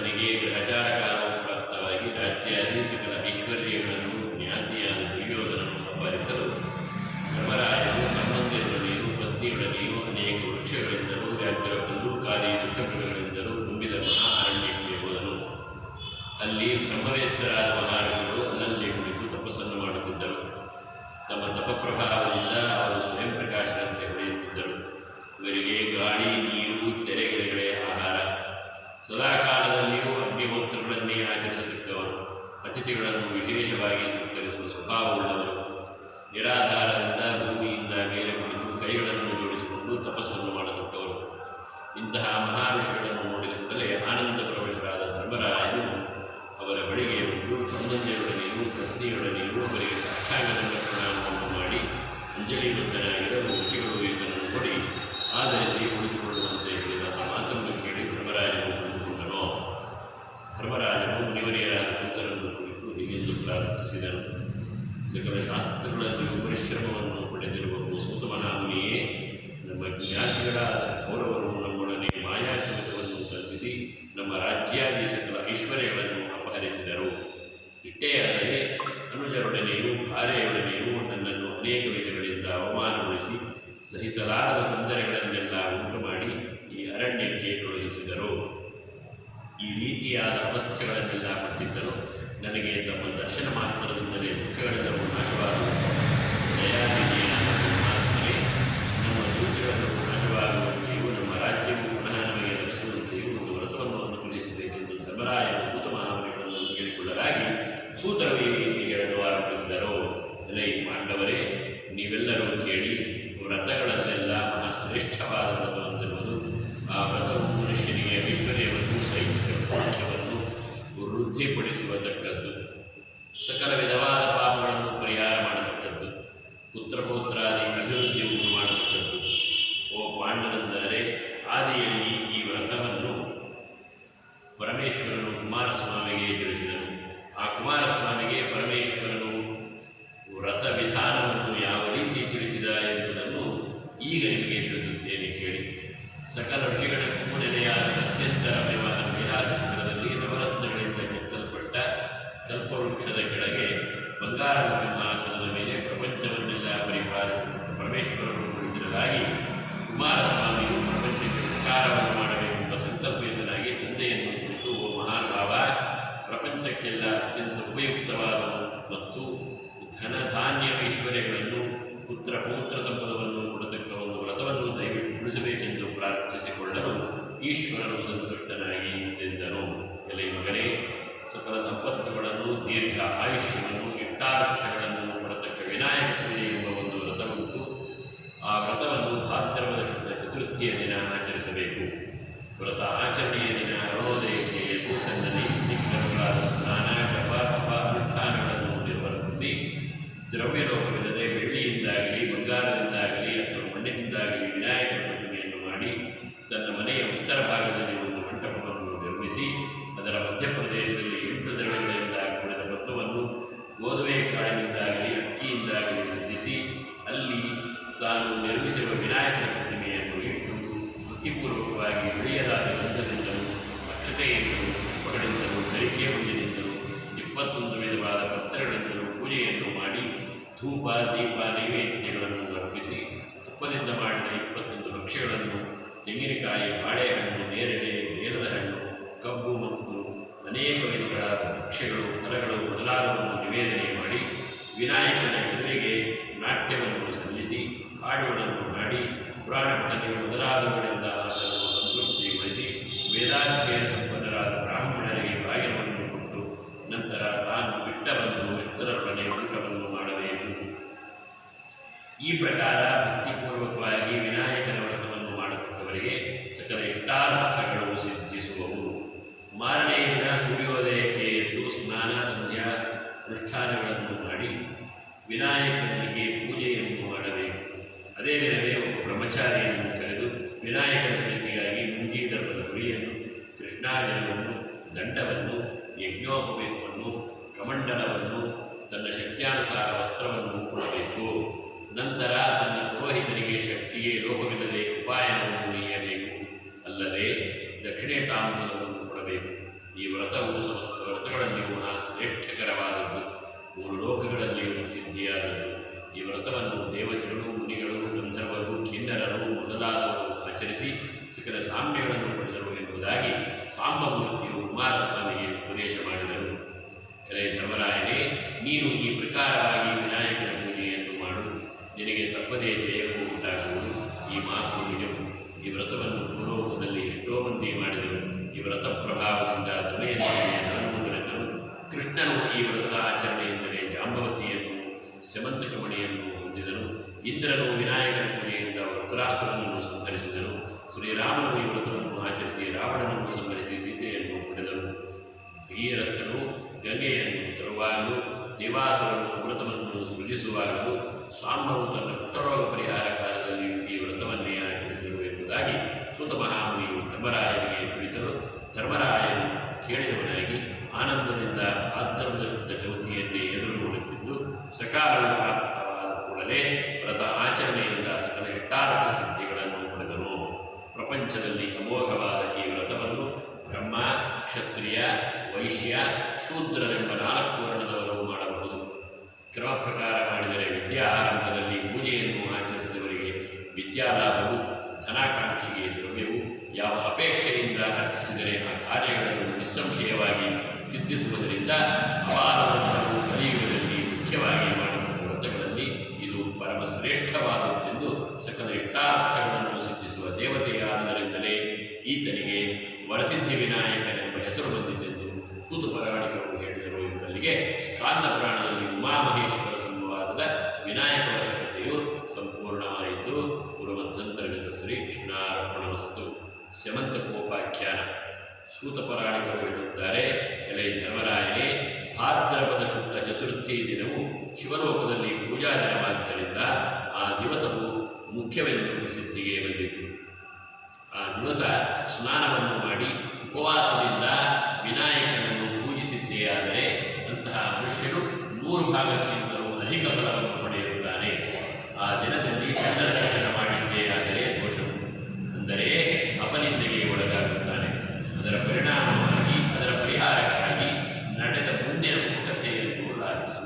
ತನಗೆ ಗ್ರಹಚಾರ ಕಾಲವು ಪ್ರಾಪ್ತವಾಗಿ ರಾಜ್ಯಾದಿ ಸಕಲ ಐಶ್ವರ್ಯಗಳನ್ನು ಜ್ಞಾತಿಯಾದ ದುರ್ಯೋಧನನ್ನು ಅಪಹರಿಸಲು ಧರ್ಮರಾಯನು ತಮ್ಮಂದಿರೊಡನೆಯೂ ಪತ್ನಿಯೊಡನೆಯೂ ಅನೇಕ ವೃಕ್ಷಗಳಿಂದಲೂ ವ್ಯಾಘ್ರ ಕಲ್ಲೂಕಾದಿ ದುಷ್ಟಮೃಗಗಳಿಂದಲೂ ತುಂಬಿದ ಮಹಾ ಅರಣ್ಯಕ್ಕೆ ಹೋದನು. ಅಲ್ಲಿ ಬ್ರಹ್ಮವೇತ್ತರಾದ ಮಹರ್ಷಿಗಳು ಅಲ್ಲಲ್ಲಿ ಕುಳಿತು ತಪಸ್ಸನ್ನು ಮಾಡುತ್ತಿದ್ದರು. ತಮ್ಮ ತಪಪ್ರಭಾವದಿಂದ ಅವರು ಸ್ವಯಂ ಪ್ರಕಾಶದಂತೆ ಹೊಳೆಯುತ್ತಿದ್ದರು. ಇವರಿಗೆ ಗಾಳಿ, ನೀರು, ತೆರೆಗೆರೆಗಳೇ ಆಹಾರ. ಸದಾಕಾಲದಲ್ಲಿಯೂ ಅಗ್ನಿಹೋತ್ರಗಳನ್ನೇ ಆಚರಿಸತಕ್ಕವರು, ಅತಿಥಿಗಳನ್ನು ವಿಶೇಷವಾಗಿ ಸತ್ಕರಿಸುವ ಸ್ವಭಾವವುಳ್ಳವರು, ನಿರಾಧಾರದಿಂದ ಭೂಮಿಯಿಂದ ಮೇಲೆ ಕುಳಿತು ಕೈಗಳನ್ನು ಜೋಡಿಸಿಕೊಂಡು ತಪಸ್ಸನ್ನು ಮಾಡತಕ್ಕವರು. ಇಂತಹ ಮಹರ್ಷಿಗಳನ್ನು ನೋಡಿದಂತಲೇ ಆನಂದ ಪ್ರವೇಶರಾದ ಧರ್ಮರಾಯನು ಅವರ ಬಳಿಗೆ ಬಂದು ಸಂಬಂಧಿಯೊಡನೆಯೂ ಪತ್ನಿಯೊಡನೆಯೂ ಅವರಿಗೆ ಸಾಷ್ಟಾಂಗದಂಡ ಪ್ರಣಾಮವನ್ನು ಮಾಡಿ ಅಂಜಲಿಬದ್ಧನಾಗಿರಲು ರುಚಿಗಳು ಈತನನ್ನು ನೋಡಿ ಆಧರಿಸಿ ಕುಳಿತುಕೊಳ್ಳುವಂತೆ ಹೇಳಿದ ಆ ಮಾತನ್ನು ಕೇಳಿ ಧರ್ಮರಾಜನು ಕುಳಿತುಕೊಂಡನು. ಧರ್ಮರಾಜನು ಮುನಿವರಿಯರಾದ ಸೂತರನ್ನು ಕುರಿತು ಹೀಗೆಂದು ಪ್ರಾರ್ಥಿಸಿದನು. ಸಕಲ ಶಾಸ್ತ್ರಗಳಲ್ಲಿಯೂ ಪರಿಶ್ರಮವನ್ನು ಪಡೆದಿರುವ ಸೂತಮಹಾಮುನಿಯೇ, ನಮ್ಮ ಜ್ಞಾತಿಗಳಾದ ಕೌರವರು ನಮ್ಮೊಡನೆ ಮಾಯಾಕೃತವನ್ನು ಕಲ್ಪಿಸಿ ನಮ್ಮ ರಾಜ್ಯಾದಿ ಸಕಲ ಐಶ್ವರ್ಯಗಳನ್ನು ಅಪಹರಿಸಿದರು. ಇಷ್ಟೇ ಅಲ್ಲದೆ ಅನುಜರೊಡನೆಯೂ ಭಾರ್ಯೆಯೊಡನೆಯೂ ನನ್ನನ್ನು ಅನೇಕ ವಿಧಗಳಿಂದ ಅವಮಾನಗೊಳಿಸಿ ಸಹಿಸಲಾರದ ತೊಂದರೆಗಳನ್ನೆಲ್ಲ ಉಂಟು ಮಾಡಿ ಈ ಅರಣ್ಯಕ್ಕೆ ಕಳುಹಿಸಿದರು. ಈ ರೀತಿಯಾದ ಅವಸ್ಥೆಗಳನ್ನೆಲ್ಲ ಪಟ್ಟಿದ್ದರು. ನನಗೆ ತಮ್ಮ ದರ್ಶನ ಮಾತ್ರದಿಂದಲೇ ದುಃಖಗಳೆಲ್ಲವೂ ನಾಶವಾಗುವುದು. ದಯಾನಿಧಿಯಾದ ಪರಮಾತ್ಮನೇ, ನಮ್ಮ ದುಃಖಗಳೆಲ್ಲವೂ ನಾಶವಾಗುವಂತೆಯೂ ನಮ್ಮ ರಾಜ್ಯವು ಪುನಃ ನಮಗೆ ಲಭಿಸುವಂತೆಯೂ ಒಂದು ವ್ರತವನ್ನು ಅನುಕೂಲಿಸಬೇಕೆಂದು ಧರ್ಮರಾಯನು ಸೂತ ಮಹಾಮುನಿಗಳನ್ನು ಕೇಳಿಕೊಳ್ಳಲಾಗಿ ಸೂತರು ಈ ರೀತಿ ಹೇಳಲು ಆರಂಭಿಸಿದರು. ಎಲೈ ಪಾಂಡವರೇ, ನೀವೆಲ್ಲರೂ ಕೇಳಿ, ವ್ರತಗಳಲ್ಲೆಲ್ಲ ಮಹಾಶ್ರೇಷ್ಠವಾದ ವ್ರತವಂತಿರುವುದು. ಆ ವ್ರತವು ಮನುಷ್ಯನಿಗೆ ಐಶ್ವರ್ಯವನ್ನು, ಸೌಖ್ಯವನ್ನು ವೃದ್ಧಿಪಡಿಸುವತಕ್ಕದ್ದು, ಸಕಲ ವಿಧವಾದ ಪಾಪಗಳನ್ನು ಪರಿಹಾರ ಮಾಡತಕ್ಕದ್ದು, ಪುತ್ರಪೌತ್ರಾದಿ ಅಭಿವೃದ್ಧಿ ಉಂಟು ಮಾಡತಕ್ಕದ್ದು. ಓ ಪಾಂಡವಂತರೇ, ಆದಿಯಲ್ಲಿ ಈ ವ್ರತವನ್ನು ಪರಮೇಶ್ವರನು ಕುಮಾರಸ್ವಾಮಿಗೆ ತಿಳಿಸಿದನು. ಆ ಕುಮಾರಸ್ವಾಮಿಗೆ ಪರಮೇಶ್ವರನು ವ್ರತ ವಿಧಾನವನ್ನು ಯಾವ ರೀತಿ ತಿಳಿಸಿದ ಎಂಬುದನ್ನು ಈಗ ನಿಮಗೆ ತಿಳಿಸುತ್ತೇನೆ, ಕೇಳಿ. ಸಕಲ ಋಷಿಗಳಿಗೂ ನೆಲೆಯಾದ ಅತ್ಯಂತ ರಮ್ಯವಾದ ವಿಲಾಸ ಶಿಖರದಲ್ಲಿ ನವರತ್ನಗಳಿಂದ ಕೆತ್ತಲ್ಪಟ್ಟ ಕಲ್ಪವೃಕ್ಷದ ಕೆಳಗೆ ಬಂಗಾರದ ಸಿಂಹಾಸನದ ಮೇಲೆ ಪ್ರಪಂಚವನ್ನೆಲ್ಲ ಪರಿಪಾಲಿಸತಕ್ಕ ಪರಮೇಶ್ವರನು ಕುಳಿತಿರಲಾಗಿ ಕುಮಾರಸ್ವಾಮಿಯು ಪ್ರಪಂಚಕ್ಕೆ ಉಪಕಾರವನ್ನು ಮಾಡಬೇಕೆಂಬ ಸಂಕಲ್ಪಯುತನಾಗಿ ತಂದೆಯನ್ನು ಕುರಿತು, ಓ ಮಹಾನುಭಾವ, ಪ್ರಪಂಚಕ್ಕೆಲ್ಲ ಅತ್ಯಂತ ಉಪಯುಕ್ತವಾದವು ಮತ್ತು ಧನಧಾನ್ಯ ಐಶ್ವರ್ಯಗಳನ್ನು, ಪುತ್ರ ಪೌತ್ರ ಸಂಪದವನ್ನು ಕೊಡತಕ್ಕ ಒಂದು ವ್ರತವನ್ನು ದಯವಿಟ್ಟು ಉಳಿಸಬೇಕೆಂದು ಪ್ರಾರ್ಥಿಸಿಕೊಳ್ಳಲು ಈಶ್ವರನು ಸಂತುಷ್ಟನಾಗಿ ಎಂದನು. ಎಲೆ ಮಗನೇ, ಸಕಲ ಸಂಪತ್ತುಗಳನ್ನು, ದೀರ್ಘ ಆಯುಷ್ಯವನ್ನು, ಇಷ್ಟಾರ್ಥಗಳನ್ನು ಕೊಡತಕ್ಕ ವಿನಾಯಕ ಪೂಜೆ ಎಂಬ ಒಂದು ವ್ರತವುಂಟು. ಆ ವ್ರತವನ್ನು ಭಾದ್ರಪದ ಶುಕ್ಲ ಚತುರ್ಥಿಯ ದಿನ ಆಚರಿಸಬೇಕು. ವ್ರತ ಆಚರಣೆಯ ದಿನ ಅರುಣೋದಯಕ್ಕೆ ಎದ್ದು ತನ್ನ ನೈಮಿತ್ತಿಕರವಾದ ಸ್ನಾನ, ಜಪ, ತಪ ಅನುಷ್ಠಾನಗಳನ್ನು ನಿರ್ವರ್ತಿಸಿ ದ್ರವ್ಯಲೋಕವಿಲ್ಲದೆ ಬೆಳ್ಳಿಯಿಂದಾಗಲಿ, ಬಂಗಾರದಿಂದಾಗಲಿ ಅಥವಾ ಮಣ್ಣಿನಿಂದಾಗಲಿ ವಿನಾಯಕ ಪ್ರತಿಮೆಯನ್ನು ಮಾಡಿ ತನ್ನ ಮನೆಯ ಉತ್ತರ ಭಾಗದಲ್ಲಿ ಒಂದು ಮಂಟಪವನ್ನು ನಿರ್ಮಿಸಿ ಅದರ ಮಧ್ಯಪ್ರದೇಶದಲ್ಲಿ 8 ದ್ರವ್ಯಗಳಿಂದ ಕೂಡಿದ ಭತ್ತವನ್ನು ಗೋಧುವೆ ಕಾಳಿನಿಂದಾಗಲಿ ಅಕ್ಕಿಯಿಂದಾಗಲಿ ಸಿದ್ಧಿಸಿ ಅಲ್ಲಿ ತಾನು ನಿರ್ಮಿಸಿರುವ ವಿನಾಯಕನ ಪ್ರತಿಮೆಯನ್ನು ಇಟ್ಟು ಭಕ್ತಿಪೂರ್ವಕವಾಗಿ ಬಿಳಿಯದಾದ ಗಂಧದಿಂದಲೂ, ಅಕ್ಷತೆಯಿಂದಲೂ, ಪುಷ್ಪಗಳಿಂದಲೂ, ಧರಿಕೆ ಹುಲ್ಲಿನಿಂದಲೂ 21 ವಿಧವಾದ ಪತ್ರಗಳಿಂದಲೂ ಪೂಜೆಯನ್ನು ಮಾಡಿ ಧೂಪ, ದೀಪ, ನೈವೇದ್ಯಗಳನ್ನು ಅರ್ಪಿಸಿ ತುಪ್ಪದಿಂದ ಮಾಡಿದ 21 ಭಕ್ಷ್ಯಗಳನ್ನು, ತೆಂಗಿನಕಾಯಿ, ಬಾಳೆಹಣ್ಣು, ನೇರಳೆ, ಬೇಲದ ಹಣ್ಣು, ಕಬ್ಬು ಮತ್ತು ಅನೇಕ ವಿಧಗಳಾದ ಭಕ್ಷ್ಯಗಳು, ಫಲಗಳು ಮೊದಲಾದವನ್ನು ನಿವೇದನೆ ಮಾಡಿ ವಿನಾಯಕನ ಎದುರಿಗೆ ನಾಟ್ಯವನ್ನು ಸಲ್ಲಿಸಿ ಹಾಡುಗಳನ್ನು ಮಾಡಿ ಪುರಾಣ ಪಠನೆ ಮೊದಲಾದವುಗಳಿಂದ ಆತನನ್ನು ಸಂತೃಪ್ತಿಗೊಳಿಸಿ ವೇದಾಧ್ಯಯನ ಸಂಪನ್ನರಾದ ಬ್ರಾಹ್ಮಣರಿಗೆ ಬಾಗಿಲವನ್ನು ಕೊಟ್ಟು ನಂತರ ತಾನು ಬಿಟ್ಟ ಬಂದು ಇತರರೊಡನೆ ಊಟವನ್ನು ಮಾಡಬೇಕು. ಈ ಪ್ರಕಾರ ಭಕ್ತಿಪೂರ್ವಕವಾಗಿ ವಿನಾಯಕನ ವ್ರತವನ್ನು ಮಾಡತಕ್ಕವರಿಗೆ ಸಕಲ ಇಷ್ಟಾರ್ಥಗಳು ಸಿದ್ಧಿಸುವವು. ಮಾರನೆಯ ದಿನ ಸೂರ್ಯೋದಯಕ್ಕೆ ಎದ್ದು ಸ್ನಾನ, ಸಂಧ್ಯಾ ಅನುಷ್ಠಾನಗಳನ್ನು ಮಾಡಿ ವಿನಾಯಕನಿಗೆ ಪೂಜೆಯನ್ನು ಮಾಡಬೇಕು. ಅದೇ ದಿನವೇ ಒಬ್ಬ ಬ್ರಹ್ಮಚಾರಿಯನ್ನು ಕರೆದು ವಿನಾಯಕನ ಪ್ರೀತಿಗಾಗಿ ಮುಂಗಿ ದರ್ಭದ ಹುಳಿಯನ್ನು, ಕೃಷ್ಣಾಜಲವನ್ನು, ದಂಡವನ್ನು, ಯಜ್ಞೋಪವೇತವನ್ನು, ಕಮಂಡಲವನ್ನು, ತನ್ನ ಶಕ್ತ್ಯಾನುಸಾರ ವಸ್ತ್ರವನ್ನು ಕೊಡಬೇಕು. ನಂತರ ತನ್ನ ಪುರೋಹಿತನಿಗೆ ಶಕ್ತಿಗೆ ಲೋಪವಿಲ್ಲದೆ ಉಪಾಯನವನ್ನು ನೀಯಬೇಕು. ಅಲ್ಲದೆ ದಕ್ಷಿಣೆ ತಾಂಬೂಲವನ್ನು ಕೊಡಬೇಕು. ಈ ವ್ರತವು ಸಮಸ್ತ ವ್ರತಗಳಲ್ಲಿಯೂ ಶ್ರೇಷ್ಠಕರವಾದದ್ದು, 3 ಲೋಕಗಳಲ್ಲಿಯೂ ಪ್ರಸಿದ್ಧಿಯಾದದ್ದು. ಈ ವ್ರತವನ್ನು ದೇವತೆಗಳು, ಮುನಿಗಳು, ಗಂಧರ್ವರು, ಕಿನ್ನರರು ಮೊದಲಾದವರು ಆಚರಿಸಿ ಸಕಲ ಸಾಮ್ಯಗಳನ್ನು ಪಡೆದರು ಎಂಬುದಾಗಿ ಸಾಂಬಮೂರ್ತಿಯು ಕುಮಾರಸ್ವಾಮಿಗೆ ಉಪದೇಶ ಮಾಡಿದರು. ಎಲೆ ಧರ್ಮರಾಯನೇ, ನೀನು ಈ ಪ್ರಕಾರವಾಗಿ ವಿನಾಯಕನ ಪೂಜೆಯನ್ನು ಮಾಡು, ನಿನಗೆ ತಪ್ಪದೇ ಜಯವು ಉಂಟಾಗುವುದು. ಈ ಮಾತು ನಿಜವು. ಈ ವ್ರತವನ್ನು ಭೂಲೋಕದಲ್ಲಿ ಎಷ್ಟೋ ಮಂದಿ ಮಾಡಿದರು. ಈ ವ್ರತ ಪ್ರಭಾವದಿಂದ ದಮಯಂತಿಯ ದೊರೆತನು. ಕೃಷ್ಣನು ಈ ವ್ರತದ ಆಚರಣೆಯಿಂದಲೇ ಜಾಂಬವತಿಯನ್ನು, ಸ್ಯಮಂತಕಮಣಿಯನ್ನು ಹೊಂದಿದನು. ಇಂದ್ರನು ವಿನಾಯಕನ ಪೂಜೆಯಿಂದ ವೃತ್ರಾಸುರನನ್ನು ಸಂಹರಿಸಿದನು. ಶ್ರೀರಾಮನು ಈ ವ್ರತವನ್ನು ಆಚರಿಸಿ ರಾವಣನನ್ನು ಸಂಹರಿಸಿ ಸೀತೆಯನ್ನು ಪಡೆದನು. ಭಗೀರಥನು ಗಂಗೆಯನ್ನು ತರುವಾಗಲೂ, ದೇವಾಸುರನು ವ್ರತವನ್ನು ಸೃಜಿಸುವಾಗಲೂ, ಸಾಂಬನು ತನ್ನ ಪುಟ್ಟರೋಗ ಪರಿಹಾರ ಕಾಲದಲ್ಲಿಯೂ ಈ ವ್ರತವನ್ನೇ ಆಚರಿಸಿದರು ಎಂಬುದಾಗಿ ಸೂತ ಮಹಾಮುನಿಯು ಧರ್ಮರಾಯನಿಗೆ ತಿಳಿಸಲು, ಧರ್ಮರಾಯನು ಕೇಳಿದವನಾಗಿ ಆನಂದದಿಂದ ಭಾದ್ರಪದ ಶುದ್ಧ ಚೌತಿಯನ್ನೇ ಎದುರು ನೋಡುತ್ತಿದ್ದು, ಸಕಾಲವು ಪ್ರಾಪ್ತವಾದ ಕೂಡಲೇ ವ್ರತ ಆಚರಣೆಯಿಂದ ಸಕಲ ಇಷ್ಟಾರ್ಥ ಸಿದ್ಧಿಗಳನ್ನು ಪಡೆದನು. ಪ್ರಪಂಚದಲ್ಲಿ ಅಮೋಘವಾದ ಈ ವ್ರತವನ್ನು ಬ್ರಹ್ಮ, ಕ್ಷತ್ರಿಯ, ವೈಶ್ಯ, ಶೂದ್ರರೆಂಬ 4 ವರ್ಣದವರು ಮಾಡಬಹುದು. ಕ್ರಮ ಪ್ರಕಾರ ಮಾಡಿದರೆ ವಿದ್ಯಾ ಆರಂಭದಲ್ಲಿ ಪೂಜೆಯನ್ನು ಆಚರಿಸಿದವರಿಗೆ ವಿದ್ಯಾಲಾಭವು, ಧನಾಕಾಂಕ್ಷಿಗೆ ದ್ರವ್ಯವು, ಯಾವ ಅಪೇಕ್ಷೆಯಿಂದ ಅರ್ಚಿಸಿದರೆ ಆ ಕಾರ್ಯಗಳನ್ನು ನಿಸ್ಸಂಶಯವಾಗಿ ಸಿದ್ಧಿಸುವುದರಿಂದ ಅಪಾರವನ್ನು ಕಲಿಯುವುದರಲ್ಲಿ ಮುಖ್ಯವಾಗಿ ಮಾಡುವ ವ್ರತಗಳಲ್ಲಿ ಇದು ಪರಮಶ್ರೇಷ್ಠವಾದದ್ದೆಂದು, ಸಕಲ ಇಷ್ಟಾರ್ಥಗಳನ್ನು ಸಿದ್ಧಿಸುವ ದೇವತೆಯಾದರಿಂದಲೇ ಈತನಿಗೆ ವರಸಿದ್ಧಿ ವಿನಾಯಕನೆಂಬ ಹೆಸರು ಬಂದಿತೆಂದು ಸೂತ ಪೌರಾಣಿಕರು ಹೇಳಿದರು ಎಂಬಲ್ಲಿಗೆ ಸ್ಕಾಂದ ಪುರಾಣದಲ್ಲಿ ಉಮಾಮಹೇಶ್ವರ ಸಂವಾದದ ವಿನಾಯಕ ವ್ರತ ಕಥೆಯು ಸಂಪೂರ್ಣವಾಯಿತು. ಗುರುಮಧ್ಯಂತರ್ಗತ ಶ್ರೀ ಕೃಷ್ಣಾರ್ಪಣಮಸ್ತು. ಸ್ಯಮಂತಕೋಪಾಖ್ಯಾನ. ಸೂತ ಪೌರಾಣಿಕರು ಹೇಳುತ್ತಾರೆ, ಎಲೆ ಧರ್ಮರಾಯನೇ, ಭಾದ್ರಪದ ಶುಕ್ಲ ಚತುರ್ಥಿ ದಿನವು ಶಿವಲೋಕದಲ್ಲಿ ಪೂಜಾ ದಿನವಾದ್ದರಿಂದ ಆ ದಿವಸವು ಮುಖ್ಯವೆಂದು ಪ್ರಸಿದ್ಧಿಗೆ ಬಂದಿತು. ಆ ದಿವಸ ಸ್ನಾನವನ್ನು ಮಾಡಿ ಉಪವಾಸದಿಂದ ವಿನಾಯಕನನ್ನು ಪೂಜಿಸಿದ್ದೇ ಆದರೆ ಅಂತಹ ಮನುಷ್ಯನು 100 ಭಾಗಕ್ಕಿಂತಲೂ ಅಧಿಕ ಫಲವನ್ನು ಪಡೆಯುತ್ತಾನೆ. ಆ ದಿನದಲ್ಲಿ ಚಂದ್ರ ದರ್ಶನ ಮಾಡಿದ್ದೇ ಆದರೆ ದೋಷವು, ಅಂದರೆ ಅಪನಿಂದೆಗೆ ಒಳಗಾಗುತ್ತಾನೆ. ಅದರ ಪರಿಣಾಮವಾಗಿ ಅದರ ಪರಿಹಾರಕ್ಕಾಗಿ ನಡೆದ ಮುಂದಿನ ಉಪಕಥೆಯನ್ನು ಲಾಭಿಸು.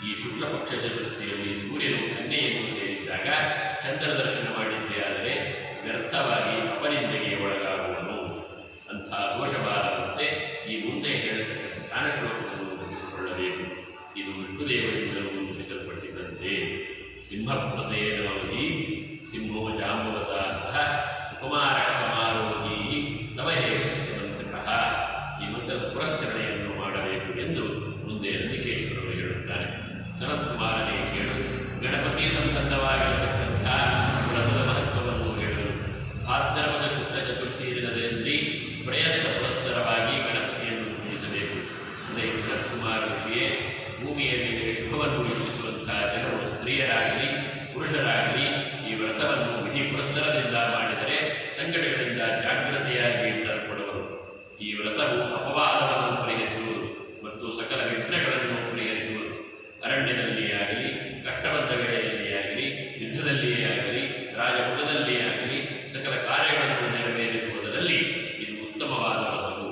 ಈ ಶುಕ್ಲ ಪಕ್ಷ ಚತುರ್ಥಿಯಲ್ಲಿ ಸೂರ್ಯನು ಕನ್ಯೆಯನ್ನು ಸೇರಿದ್ದಾಗ ಚಂದ್ರ ದರ್ಶನ ಮಾಡಿದ್ದೇ ಆದರೆ ವ್ಯರ್ಥವಾಗಿ ಅಪನಿಂದೆಗೆ ಒಳಗಾಗುವನು. ಅಂಥ ದೋಷಬಾರದಂತೆ ಈ ಮುಂದೆ ಹೇಳತಕ್ಕ ಧ್ಯಾನ ಶ್ಲೋಕವನ್ನು ರಚಿಸಿಕೊಳ್ಳಬೇಕು. ಇದು ವಿಷ್ಣುದೇವರಿಂದಲೂ ರೂಪಿಸಲ್ಪಟ್ಟಿದ್ದಂತೆ. ಸಿಂಹಪ್ರಸೇನವಧೀತ್ ಸಿಂಹೋ ಜಾಂಬವತಃ ಸುಕುಮಾರಕ ಸಮಾರೋಹಿ ತವ ಹೇಷಸ್ಯವಂತಕಃ. ಈ ಮಂತ್ರದ ಪುರಶ್ಚರಣೆಯನ್ನು ಮಾಡಬೇಕು ಎಂದು ಮುಂದೆ ನಂದಿಕೇಶ್ವರರು ಹೇಳುತ್ತಾನೆ. ಸನತ್ಕುಮಾರನೇ ಕೇಳು, ಗಣಪತಿ ಸಂಬಂಧವಾಗಿರತಕ್ಕಂಥ ವ್ರತದ ಮಹತ್ವವನ್ನು ಹೇಳಲು. ಭಾದ್ರಪದ ಶುದ್ಧ ಚತುರ್ಥಿ ದಿನದಲ್ಲಿ ಪ್ರಯತ್ನ ಪುರಸ್ಸರವಾಗಿ ಗಣಪತಿಯನ್ನು ಪೂಜಿಸಬೇಕು. ಅದೇ ಸನತ್ಕುಮಾರ ಋಷಿಯೇ, ಭೂಮಿಯ ಮೇಲೆ ಶುಭವನ್ನು ಇಚ್ಛಿಸುವಂತಹ ಜನರು ಸ್ತ್ರೀಯರಾಗಲಿ ಪುರುಷರಾಗಲಿ ಈ ವ್ರತವನ್ನು ವಿಧಿ ಪುರಸ್ಸರದಿಂದ ಮಾಡಿದರೆ ಸಂಕಟಗಳಿಂದ ಜಾಗ್ರತೆಯಾಗಿ ಇಡಲ್ಪಡುವರು. ಈ ವ್ರತವು ಅಪವಾದವನ್ನು ಪರಿಹರಿಸುವುದು ಮತ್ತು ಸಕಲ ವಿಘ್ನಗಳನ್ನು ಪರಿಹರಿಸುವುದು. ಅರಣ್ಯದಲ್ಲಿಯೇ ಆಗಲಿ, ಕಷ್ಟ ಬಂದ ವೇಳೆಯಲ್ಲಿಯೇ ಆಗಲಿ, ಯುದ್ಧದಲ್ಲಿಯೇ ಆಗಲಿ, ರಾಜಕುಲದಲ್ಲಿಯೇ ಆಗಲಿ ಸಕಲ ಕಾರ್ಯಗಳನ್ನು ನೆರವೇರಿಸುವುದರಲ್ಲಿ ಇದು ಉತ್ತಮವಾದ ವ್ರತವು.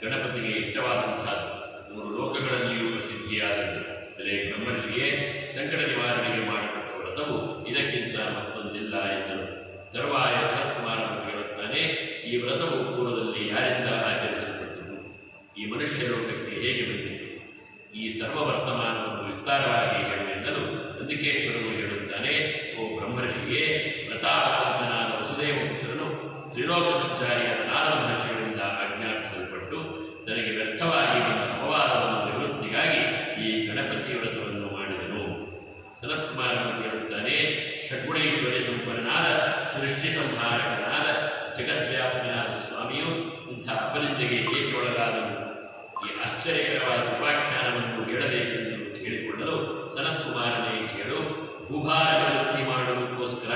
ಗಣಪತಿಗೆ ಇಷ್ಟವಾದಂಥದ್ದು, 3 ಲೋಕಗಳಲ್ಲಿಯೂ ಪ್ರಸಿದ್ಧಿಯಾದದ್ದು. ಅದೇ ಬ್ರಹ್ಮರ್ಷಿಯೇ, ಸಂಕಟ ನಿವಾರಣೆಗೆ ಮಾಡತಕ್ಕ ವ್ರತವು ಇದಕ್ಕಿಂತ ಮತ್ತೊಂದಿಲ್ಲ ಎಂದನು. ತರುವಾಯ ಸನತ್ಕುಮಾರನು ಕೇಳುತ್ತಾನೆ, ಈ ವ್ರತವು ಪೂರ್ವದಲ್ಲಿ ಯಾರಿಂದ ಆಚರಿಸಲ್ಪಟ್ಟಿತು? ಈ ಮನುಷ್ಯ ಲೋಕಕ್ಕೆ ಹೇಗೆ ಬಂದಿತು? ಈ ಸರ್ವ ವರ್ತಮಾನವನ್ನು ವಿಸ್ತಾರವಾಗಿ ಹೇಳುವೆಂದನು. ನಂದಿಕೇಶ್ವರನು ಹೇಳುತ್ತಾನೆ, ಓ ಬ್ರಹ್ಮರ್ಷಿಯೇ, ಪ್ರತಾಪವಂತನಾದ ವಸುದೇವ ಪುತ್ರನು ತ್ರಿಲೋಕ ಸಂಚಾರಿಯಾದ 4 ಮಹರ್ಷಿಗಳಿಂದ ಆಜ್ಞಾಪಿಸಲ್ಪಟ್ಟು ತನಗೆ ವ್ಯರ್ಥವಾಗಿ ಬಂದ ಅಪವಾದವನ್ನು ನಿವೃತ್ತಿಗಾಗಿ ಈ ಗಣಪತಿ ವ್ರತವನ್ನು ಮಾಡಿದನು. ಸನತ್ಕುಮಾರನು ಕೇಳುತ್ತಾನೆ, ಷಡ್ಗುಣೈಶ್ವರ್ಯ ಸಂಪನ್ನನಾದ ಸೃಷ್ಟಿ ಸಂಹಾರಕನಾದ ಜಗದ್ವ್ಯಾಪಕನಾದ ಸ್ವಾಮಿಯು ಇಂಥ ಅಪನಿಂದೆಗೆ ಏಕೆ ಒಳಗಾದನು? ಈ ಆಶ್ಚರ್ಯಕರವಾದ ಉಪಾಖ್ಯಾನವನ್ನು ಹೇಳಬೇಕೆಂದು ಕೇಳಿಕೊಳ್ಳಲು ಸನತ್ಕುಮಾರನೇ ಕೇಳು. ಭೂಭಾರ ನಿವೃತ್ತಿ ಮಾಡುವುದಕ್ಕೋಸ್ಕರ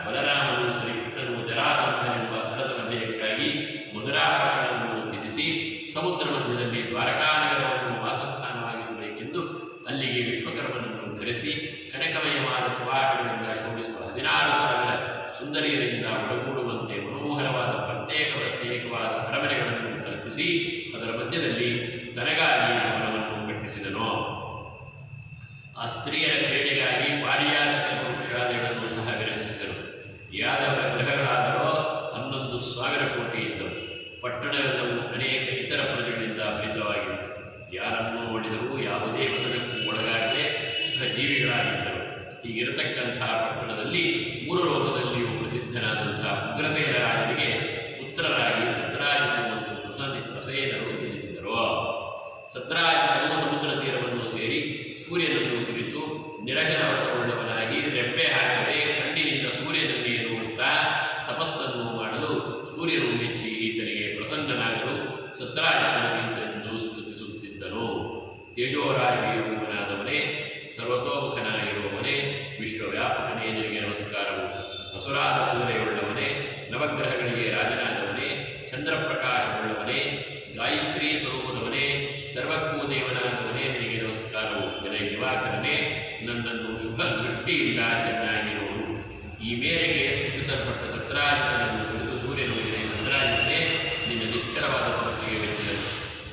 ಬಲರಾಮನು ಶ್ರೀಕೃಷ್ಣನು ಜರಾಸಂಧನೆಂಬ ಅರಸನ ಭಯಕ್ಕಾಗಿ ಮಧುರಾಪಟ್ಟಣವನ್ನು ತ್ಯಜಿಸಿ ಸಮುದ್ರ ಮಧ್ಯದಲ್ಲಿ ದ್ವಾರಕಾನಗರವನ್ನು ವಾಸಸ್ಥಾನವಾಗಿಸಬೇಕೆಂದು ಅಲ್ಲಿಗೆ ವಿಶ್ವಕರ್ಮನನ್ನು ಕರೆಸಿ ಕನಕಮಯವಾದ ಕವಾಟಗಳಿಂದ ಶೋಭಿಸುವ 16,000 ಸುಂದರಿಯರಿಂದ ಒಳಗೂಡುವಂತೆ ಮನೋಹರವಾದ ಪ್ರತ್ಯೇಕವಾದ ಅರಮನೆಗಳನ್ನು ಕಲ್ಪಿಸಿ ಅದರ ಮಧ್ಯದಲ್ಲಿ ತನಗಾಗಿ ಭವನವನ್ನು ಕಟ್ಟಿಸಿದನು. ಆ ಸ್ತ್ರೀಯರ ಕ್ರೀಡೆಗಾಗಿ ಪಾರಿಜಾತ ವೃಕ್ಷಾದಿಗಳನ್ನು ಸಹ ವಿರಚಿಸಿದನು. ಯಾದವರ ಗೃಹಗಳಾದರೋ 11,000 ಕೋಟಿ ಇದ್ದವು. ಪಟ್ಟಣವೆಲ್ಲವೂ ಅನೇಕ ಇತರ ಪ್ರಜೆಗಳಿಂದ ಭರಿತವಾಗಿತ್ತು. ಯಾರನ್ನೂ ನೋಡಿದರೂ ಯಾವುದೇ ವ್ಯಸನಕ್ಕೂ ಒಳಗಾಗದೆ ಸುಖ ಜೀವಿಗಳಾಗಿದ್ದರು. ಹೀಗಿರತಕ್ಕಂಥ ಪಟ್ಟಣದಲ್ಲಿ 3 ಲೋಕದಲ್ಲಿಯೂ ಪ್ರಸಿದ್ಧನಾದಂಥ ಉಗ್ರಸೇನ ರಾಜನಿಗೆ ಪುತ್ರರಾಗಿ ಸತ್ರಾಜಿತನು ಮತ್ತು ಪ್ರಸೇನರು ಜನಿಸಿದರು. ಸತ್ರಾಜಿತನು ಸಮುದ್ರ ತೀರವನ್ನು ಸೇರಿ ಸೂರ್ಯನನ್ನು ಕುರಿತು ನಿರಶನವುಳ್ಳವನಾಗಿ ರೆಪ್ಪೆ ಹಾಕದೆ ಕಣ್ಣಿನಿಂದ ಸೂರ್ಯನನ್ನೇ ನೋಡುತ್ತಾ ತಪಸ್ಸನ್ನು ಮಾಡಲು ಸೂರ್ಯನು ಮೆಚ್ಚಿ ಈತನಿಗೆ ಪ್ರಸನ್ನನಾಗಲು ಸತ್ರಾಜಿತನು ಇಂತೆಂದು ಸ್ತುತಿಸುತ್ತಿದ್ದನು. ತೇಜೋರಾಜಿರೂಪನಾದವನೇ, ಸರ್ವತೋಮುಖನಾಗಿರುವವನೇ, ವಿಶ್ವವ್ಯಾಪಕನೇ, ನಿನಗೆ ನಮಸ್ಕಾರವು. ಹಸುರಾದ ಕುದುರೆಯುಳ್ಳವನೇ, ನವಗ್ರಹಗಳಿಗೆ ರಾಜನಾದವನೇ, ಚಂದ್ರಪ್ರಕಾಶವುಳ್ಳವನೇ, ಗಾಯತ್ರಿ ಸ್ವರೂಪದವನೇ, ಸರ್ವಕ್ಕೂ ದೇವನಾದವನೇ, ನಿನಗೆ ನಮಸ್ಕಾರವು. ವಿನಯ ದಿವಾಕರನೇ, ನನ್ನನ್ನು ಶುಭ ದೃಷ್ಟಿಯಿಂದ ಚೆನ್ನಾಗಿ ನೋಡು. ಈ ಮೇರೆಗೆ ಸ್ತುತಿಸಲ್ಪಟ್ಟ ಸತ್ರಾಜಿತನನ್ನು ಕುರಿತು ಸೂರ್ಯನು ಸತ್ರಾಜಿತನೇ, ನಿನ್ನ ನಿಚ್ಚರವಾದ ತಪಸ್ಸಿಗೆ ಮೆಚ್ಚಿದನು.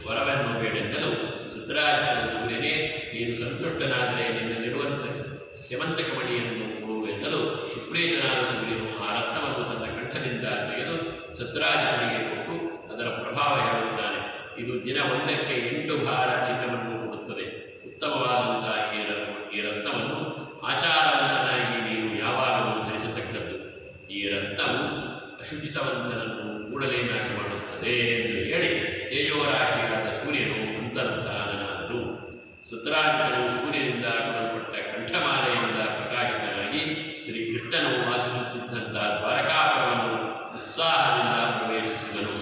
ವರವನ್ನು ಬೇಡೆಂದಲು ಸತ್ರಾಜಿತನು ಸೂರ್ಯನೇ, ನೀನು ಸಂತುಷ್ಟನಾದರೆ ನಿನ್ನಲ್ಲಿರುವಂಥ ಸ್ಯಮಂತಕ ಮಣಿಯನ್ನು ಕೊಡುವೆಂದಲು ಸುಪ್ರೀತನಾದ ಸೂರ್ಯನು ಆ ರತ್ನವನ್ನು ತನ್ನ ಕಂಠದಿಂದ ತೆಗೆದು ಸತ್ರಾಜಿತನಿಗೆ ಕೊಟ್ಟು ಅದರ ಪ್ರಭಾವ ಹೇಳುತ್ತಾನೆ. ಇದು ದಿನ 1ಕ್ಕೆ 8 ಭಾರ ಚಿನ್ನವನ್ನು ಕೊಡುತ್ತದೆ. ಉತ್ತಮವಾದಂತಹ ಈ ರತ್ನವನ್ನು ಆಚಾರವಂತನಾಗಿ ನೀನು ಯಾವಾಗಲೂ ಧರಿಸತಕ್ಕದ್ದು. ಈ ರತ್ನವು ಅಶುಚಿತವಂತನನ್ನು ಕೂಡಲೇ ನಾಶ ಮಾಡುತ್ತದೆ ಎಂದು ಹೇಳಿ ತೇಜೋರಾಶಿಯಾದ ಸೂರ್ಯನು ಅಂತರ್ಧಾನನಾದನು. ಸತ್ರಾಜಿತನು ಸೂರ್ಯನಿಂದ ಕೊಡಲ್ಪಟ್ಟ ಕಂಠಮಾಲೆಯಿಂದ ಪ್ರಕಾಶಿತನಾಗಿ ಶ್ರೀಕೃಷ್ಣನು ವಾಸಿಸುತ್ತಿದ್ದಂತಹ ದ್ವಾರಕಾಪುರವನ್ನು ಉತ್ಸಾಹದಿಂದ ಪ್ರವೇಶಿಸಿದನು.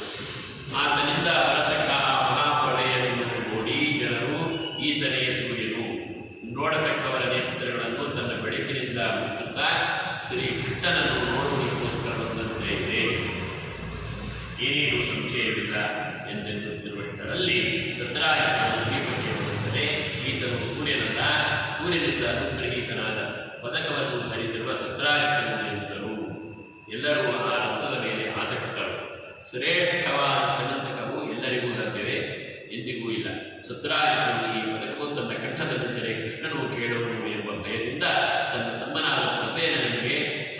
ಆತನಿಂದ ಬರತಕ್ಕ ಆ ಮಹಾಪ್ರಳಯವನ್ನು ನೋಡಿ ಜನರು ಈತನೇ ಸೂರ್ಯನು, ನೋಡತಕ್ಕವರ ನೇತ್ರಗಳನ್ನು ತನ್ನ ಬೆಳಕಿನಿಂದ ಮುಚ್ಚುತ್ತಾ ಶ್ರೀಕೃಷ್ಣನನ್ನು ನೋಡುವುದಕ್ಕೋಸ್ಕರ ಬಂದಂತೆ ಇದೆ, ಏನೇನೂ ಸಂಶಯವಿಲ್ಲ ಎಂದೆನ್ನುತ್ತಿರುವಷ್ಟರಲ್ಲಿ ಸತ್ರಾಜಿತನ ಸಮೀಪಕ್ಕೆ ಬರುತ್ತದೆ. ಈತನು ಸೂರ್ಯನಲ್ಲ, ಸೂರ್ಯನಿಂದ ಅನುಗ್ರಹೀತನಾದ ಪದಕವನ್ನು ಧರಿಸಿರುವ ಸತ್ರಾಜಿತನು ಎಂದರು. ಎಲ್ಲರೂ ಆ ರತ್ನದ ಮೇಲೆ ಆಸಕ್ತರು. ಶ್ರೇಷ್ಠವಾದ ಸಮಂತಕವು ಎಲ್ಲರಿಗೂ ಲಭ್ಯವೇ? ಎಂದಿಗೂ ಇಲ್ಲ. ಸತ್ರಾಜಿತನು ಈ ಪದಕವು ತನ್ನ ಕಂಠದಲ್ಲಿದ್ದರೆ ಕೃಷ್ಣನು ಕೇಳುವನು ಎಂಬ ಭಯದಿಂದ ತನ್ನ ತಮ್ಮನಾದ ಪ್ರಸೇನನಿಗೆ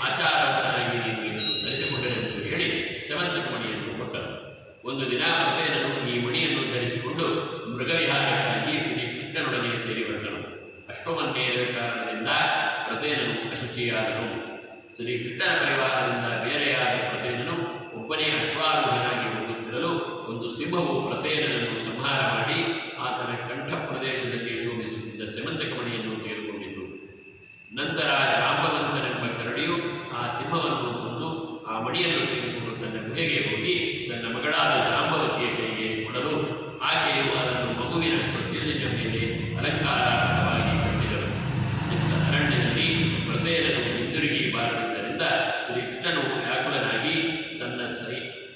ಆಚಾರವಂತನಾಗಿ ನೀನು ಇದನ್ನು ಧರಿಸಿಕೊಂಡರೆಂದು ಹೇಳಿ ಸಮಂತಕ ಮಣಿಯನ್ನು ಕೊಟ್ಟನು. ಒಂದು ದಿನ ಪ್ರಸೇನನು ಈ ಮಣಿಯನ್ನು ಧರಿಸಿಕೊಂಡು ಮೃಗವಿಹಾರಕ್ಕಾಗಿ ಶ್ರೀಕೃಷ್ಣನೊಡನೆ ಸೇರಿ ಹೊರಟನು. ಅಶ್ವಮನ್ನೇರ ಕಾರಣದಿಂದ ಪ್ರಸೇನನು ಅಶುಚಿಯಾದನು. ಶ್ರೀಕೃಷ್ಣನ ಪರಿವಾರದಿಂದ ಬೇರೆಯಾದ ಪ್ರಸೇನನು ಒಬ್ಬನೇ ಅಶ್ವಾರೂಢನಾಗಿ ಹೋಗುತ್ತಿರಲು ಒಂದು ಸಿಂಹವು ಪ್ರಸೇನನನ್ನು ಸಂಹಾರ ಮಾಡಿ ಆತನ ಕಂಠ ಪ್ರದೇಶದಲ್ಲಿ ಶೋಭಿಸುತ್ತಿದ್ದ ಸಮಂತಕ ಮಣಿಯನ್ನು ತೆಗೆದುಕೊಂಡಿತು. ನಂತರ ಜಾಂಬವಂತನೆಂಬ ಕರಡಿಯು ಆ ಸಿಂಹವನ್ನು ಕೊಂದು ಆ ಮಣಿಯನ್ನು ತೆಗೆದುಕೊಂಡು ತನ್ನ ಗುಹೆಗೆ ಹೋಗಿ ತನ್ನ ಮಗಳಾದ ಜಾಂಬವತಿಯ ಕೈಗೆ ಕೊಡಲು ಆಕೆಯು ಅದನ್ನು ಮಗುವಿನ ತೊಟ್ಟಿಲಿನ ಮೇಲೆ ಅಲಂಕಾರಾರ್ಥವಾಗಿ ಕಟ್ಟಿದಳು. ಇಂಥ ಅರಣ್ಯದಲ್ಲಿ ಪ್ರಸೇನನು ಹಿಂದಿರುಗಿ ಬಾರದಿದ್ದರಿಂದ ಶ್ರೀಕೃಷ್ಣನು ವ್ಯಾಕುಲನಾಗಿ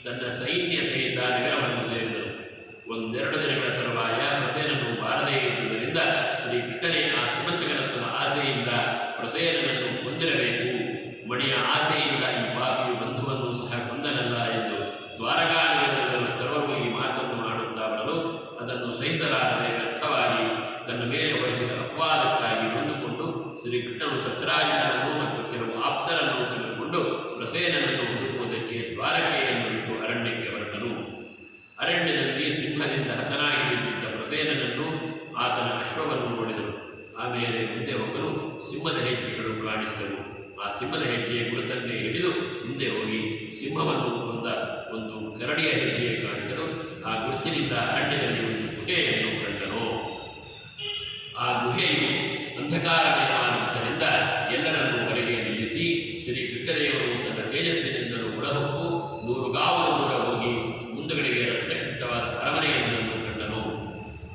ತನ್ನ ಸೈನ್ಯ ಸಹಿತ ನಗರವನ್ನು ಸೇರಿದನು. 1-2 ದಿನಗಳ ತರುವಾಯ ಪ್ರಸೇನನು ಬಾರದೇ ಇರುವುದರಿಂದ ಶ್ರೀಕೃಷ್ಣನೇ ಆ ಸಮಂತಕರತ್ನದ ಆಸೆಯಿಂದ ಪ್ರಸೇನನನ್ನು ಕೊಂದಿರಬೇಕು, ಮಣಿಯ ಆಸೆಯಿಂದ ಈ ಪಾಪಿಯು ಬಂಧುವನ್ನು ಸಹ ಕೊಂದನಲ್ಲ ಎಂದು ದ್ವಾರಕಾ ನಗರದಲ್ಲಿರುವ ಸರ್ವರು ಈ ಮಾತನ್ನು ಆಡುತ್ತಾ ಬರಲು ಅದನ್ನು ಸಹಿಸಲಾರದೆ ವ್ಯರ್ಥವಾಗಿ ತನ್ನ ಮೇಲೆ ಹೊರಿಸಿದ ಅಪವಾದಕ್ಕಾಗಿ ನೊಂದುಕೊಂಡು ಶ್ರೀಕೃಷ್ಣನು ಸತ್ರಾಜಿತನನ್ನು ಮತ್ತು ಕೆಲವು ಆಪ್ತರನ್ನು ತೆಗೆದುಕೊಂಡು ಪ್ರಸೇನನನ್ನು ಹುಡುಕುವುದಕ್ಕೆ ದ್ವಾರಕೆಯನ್ನು ಬಿಟ್ಟು ಅರಣ್ಯಕ್ಕೆ ಹೊರಟನು. ಅರಣ್ಯದಲ್ಲಿ ಸಿಂಹದಿಂದ ಹತನಾಗಿ ಬಿದ್ದಿದ್ದ ಪ್ರಸೇನನನ್ನು ಆತನ ಅಶ್ವವನ್ನು ನೋಡಿದನು. ಆಮೇಲೆ ಮುಂದೆ ಹೋಗಲು ಸಿಂಹದ ಹೆಜ್ಜೆಗಳು ಕಾಣಿಸಿದವು. ಆ ಸಿಂಹದ ಹೆಜ್ಜೆಯ ಗುರುತನ್ನೇ ಹಿಡಿದು ಮುಂದೆ ಹೋಗಿ ಸಿಂಹವನ್ನು ಕೊಂದ ಒಂದು ಕರಡಿಯ ಹೆಜ್ಜೆಯ ಕಾಣಿಸಲು ಆ ಗುರುತಿನಿಂದ ಅರಣ್ಯದಲ್ಲಿ ಒಂದು ಗುಹೆಯನ್ನು ಕಂಡನು. ಆ ಗುಹೆಯು ಅಂಧಕಾರಮಯವಾಗಿದ್ದರಿಂದ ಎಲ್ಲರನ್ನೂ ಹೊರಗೆ ನಿಲ್ಲಿಸಿ ಶ್ರೀಕೃಷ್ಣದೇವರು ತನ್ನ ತೇಜಸ್ಸಿನಿಂದಲೂ ಒಳಹೊಕ್ಕು 100 ಗಾವಲ ದೂರ ಹೋಗಿ ಮುಂದುಗಡೆಗೆ ರಕ್ತಖಚಿತವಾದ ಅರಮನೆಯೊಂದನ್ನು ಕಂಡನು.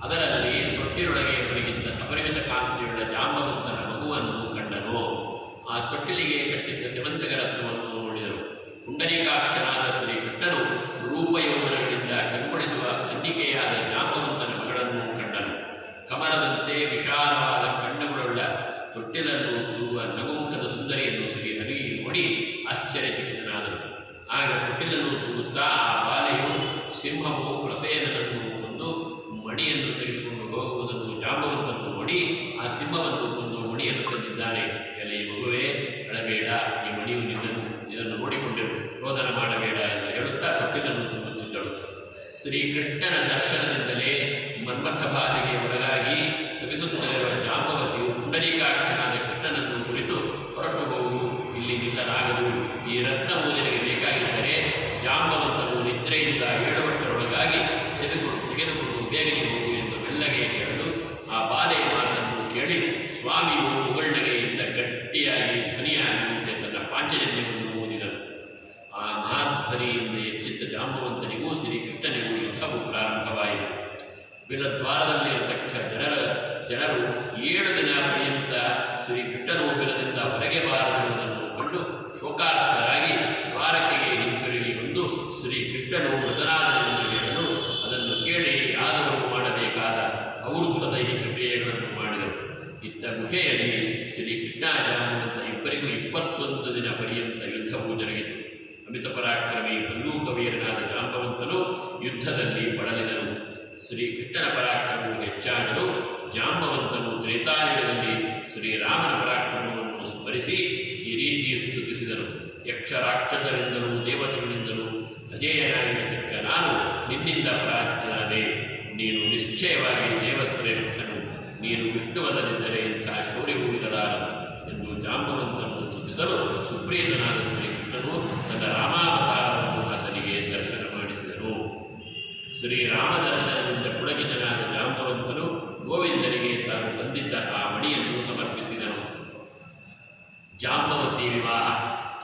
ಅದರಲ್ಲಿ ತೊಟ್ಟಿಲೊಳಗೆ ಹೊರಗಿದ್ದ ಅಪರಿಮಿತ ಕಾಂತಿಯುಳ್ಳ ಜಾಂಬವಂತನ ಮಗುವನ್ನು ಕಂಡನು. ಆ ತೊಟ್ಟಿಲಿಗೆ ಕಟ್ಟಿದ್ದ ಸಮಂತಕ ರತ್ನವನ್ನು ನೋಡಿದರು. ಪುಂಡರೀಕಾಕ್ಷನಾದ ಶ್ರೀಕೃಷ್ಣನು ರೂಪಯೌವನಗಳಿಂದ ಕಣ್ಗೊಳಿಸುವ ಕನ್ನಿಕೆಯಾದ ಜಾಂಬವಂತನ ಮಗಳನ್ನು ಕಂಡನು. ಕಮಲದಂತೆ ವಿಶಾಲವಾದ ಕಣ್ಣುಗಳುಳ್ಳ ತೊಟ್ಟಿಲನ್ನು ತೂರುವ ನಗುಮುಖದ ಸುಂದರಿಯನ್ನು ಶ್ರೀಹರಿ ನೋಡಿ ಆಶ್ಚರ್ಯಚಕಿತನಾದನು. ಆಗ ತೊಟ್ಟಿಲನ್ನು ತೂಗುತ್ತಾ ಆ ಬಾಲೆಯು ಸಿಂಹವು ಪ್ರಸೇನನನ್ನು ಶ್ರೀಕೃಷ್ಣನ ದರ್ಶನದಿಂದಲೇ ಮನ್ಮಥ ಬಾಧೆಗೆ ಒಳಗಾಗಿ ತಪಿಸುತ್ತಲಿರುವ ಜಾಂಬವತಿಯು ಪುಂಡರೀಕಾಕ್ಷನಾದ ಕೃಷ್ಣನನ್ನು ಕುರಿತು ಹೊರಟು ಹೋಗು, ಇಲ್ಲಿ ನಿಲ್ಲಲಾಗದು. ಈ ರತ್ನಮೂಲಿಗೆ ಬೇಕಾಗಿದ್ದರೆ ಜಾಂಬವಂತನು ನಿದ್ರೆಯಿಂದ ಏಳುವಷ್ಟರೊಳಗಾಗಿ ತೆಗೆದುಕೊಂಡು ಬೇಗನೆ ಹೋಗು ಎಂದು ಮೆಲ್ಲಗೆ ಹೇಳಲು ಆ ಬಾಧೆಯ ಮಾತನ್ನು ಕೇಳಿ ಸ್ವಾಮಿಯು ಮುಗುಳ್ನಗೆಯಿಂದ ಗಟ್ಟಿಯಾಗಿ ಧ್ವನಿಯಾಗುವಂತೆ ತನ್ನ ಪಾಂಚಜನ್ಯವನ್ನು ಓದಿದನು. ಆ ಮಹಾಧ್ವನಿಯಿಂದ ಎಚ್ಚಿದ್ದ ಜಾಂಬವಂತನಿಗೂ ಶ್ರೀಕೃಷ್ಣನಿಗೂ ಯುದ್ಧವು ಪ್ರಾರಂಭವಾಯಿತು. ಬಿಲದ್ವಾರದಲ್ಲಿರತಕ್ಕ ಜನರು 7 ದಿನ ಪರ್ಯಂತ ಶ್ರೀಕೃಷ್ಣನು ಬಿಲದಿಂದ ಹೊರಗೆ ಬಾರದಿರುವುದನ್ನು ಕಂಡು ಶೋಕಾರ್ಥರಾಗಿ ದ್ವಾರಕೆಗೆ ಹಿಂತಿರುಗಿ ಬಂದು ಶ್ರೀಕೃಷ್ಣನು ಮೃತನಾದನೆಂದು ಹೇಳಲು ಅದನ್ನು ಕೇಳಿ ಯಾದವರು ಮಾಡಬೇಕಾದ ಔರ್ಧ್ವ ದೈಹಿಕ ಕ್ರಿಯೆಗಳನ್ನು ಮಾಡಿದರು. ಇತ್ತ ಗುಹೆಯಲ್ಲಿ ಶ್ರೀಕೃಷ್ಣ ಜಾಂಬವಂತ ಇಬ್ಬರಿಗೂ 21 ದಿನ ಪರ್ಯಂತ ಯುದ್ಧವು ಜರುಗಿತು. ಅಮಿತ ಪರಾಕ್ರಮಿ ಬಂದೂಕವೀರನಾದ ಜಾಂಬವಂತನು ಯುದ್ಧದಲ್ಲಿ ಬಳಲಿದನು. ಶ್ರೀಕೃಷ್ಣನ ಪರಾಕ್ರಮವು ಹೆಚ್ಚಾದರೂ ಜಾಂಬವಂತನು ತ್ರೇತಾಯುಗದಲ್ಲಿ ಶ್ರೀರಾಮನ ಪರಾಕ್ರಮವನ್ನು ಸ್ಮರಿಸಿ ಈ ರೀತಿ ಸ್ತುತಿಸಿದನು. ಯಕ್ಷ ರಾಕ್ಷಸರಿಂದಲೂ ದೇವತೆಗಳಿಂದಲೂ ಅಜೇಯನಾಗಿರತಕ್ಕ ನಾನು ನಿನ್ನಿಂದ ಪರಾಜಿತನಾದೆ. ನೀನು ನಿಶ್ಚಯವಾಗಿ ದೇವಶ್ರೇಷ್ಠನು. ನೀನು ವಿಷ್ಣುವಲ್ಲದಿದ್ದರೆ ಇಂತಹ ಶೌರ್ಯವೂ ಇರಲಾರದು ಎಂದು ಜಾಂಬವಂತನನ್ನು ಸ್ತುತಿಸಲು ಸುಪ್ರೀತನಾದ ಶ್ರೀಕೃಷ್ಣನು ತನ್ನ ರಾಮಾವತಾರವನ್ನು ಆತನಿಗೆ ದರ್ಶನ ಮಾಡಿಸಿದನು. ಶ್ರೀರಾಮ ದರ್ಶನದಿಂದ ಪುಳಕಿತನಾದ ಜಾಂಬವಂತನು ಗೋವಿಂದನಿಗೆ ತಾನು ತಂದಿದ್ದ ಆ ಮಣಿಯನ್ನು ಸಮರ್ಪಿಸಿದನು. ಜಾಂಬವತಿ ವಿವಾಹ.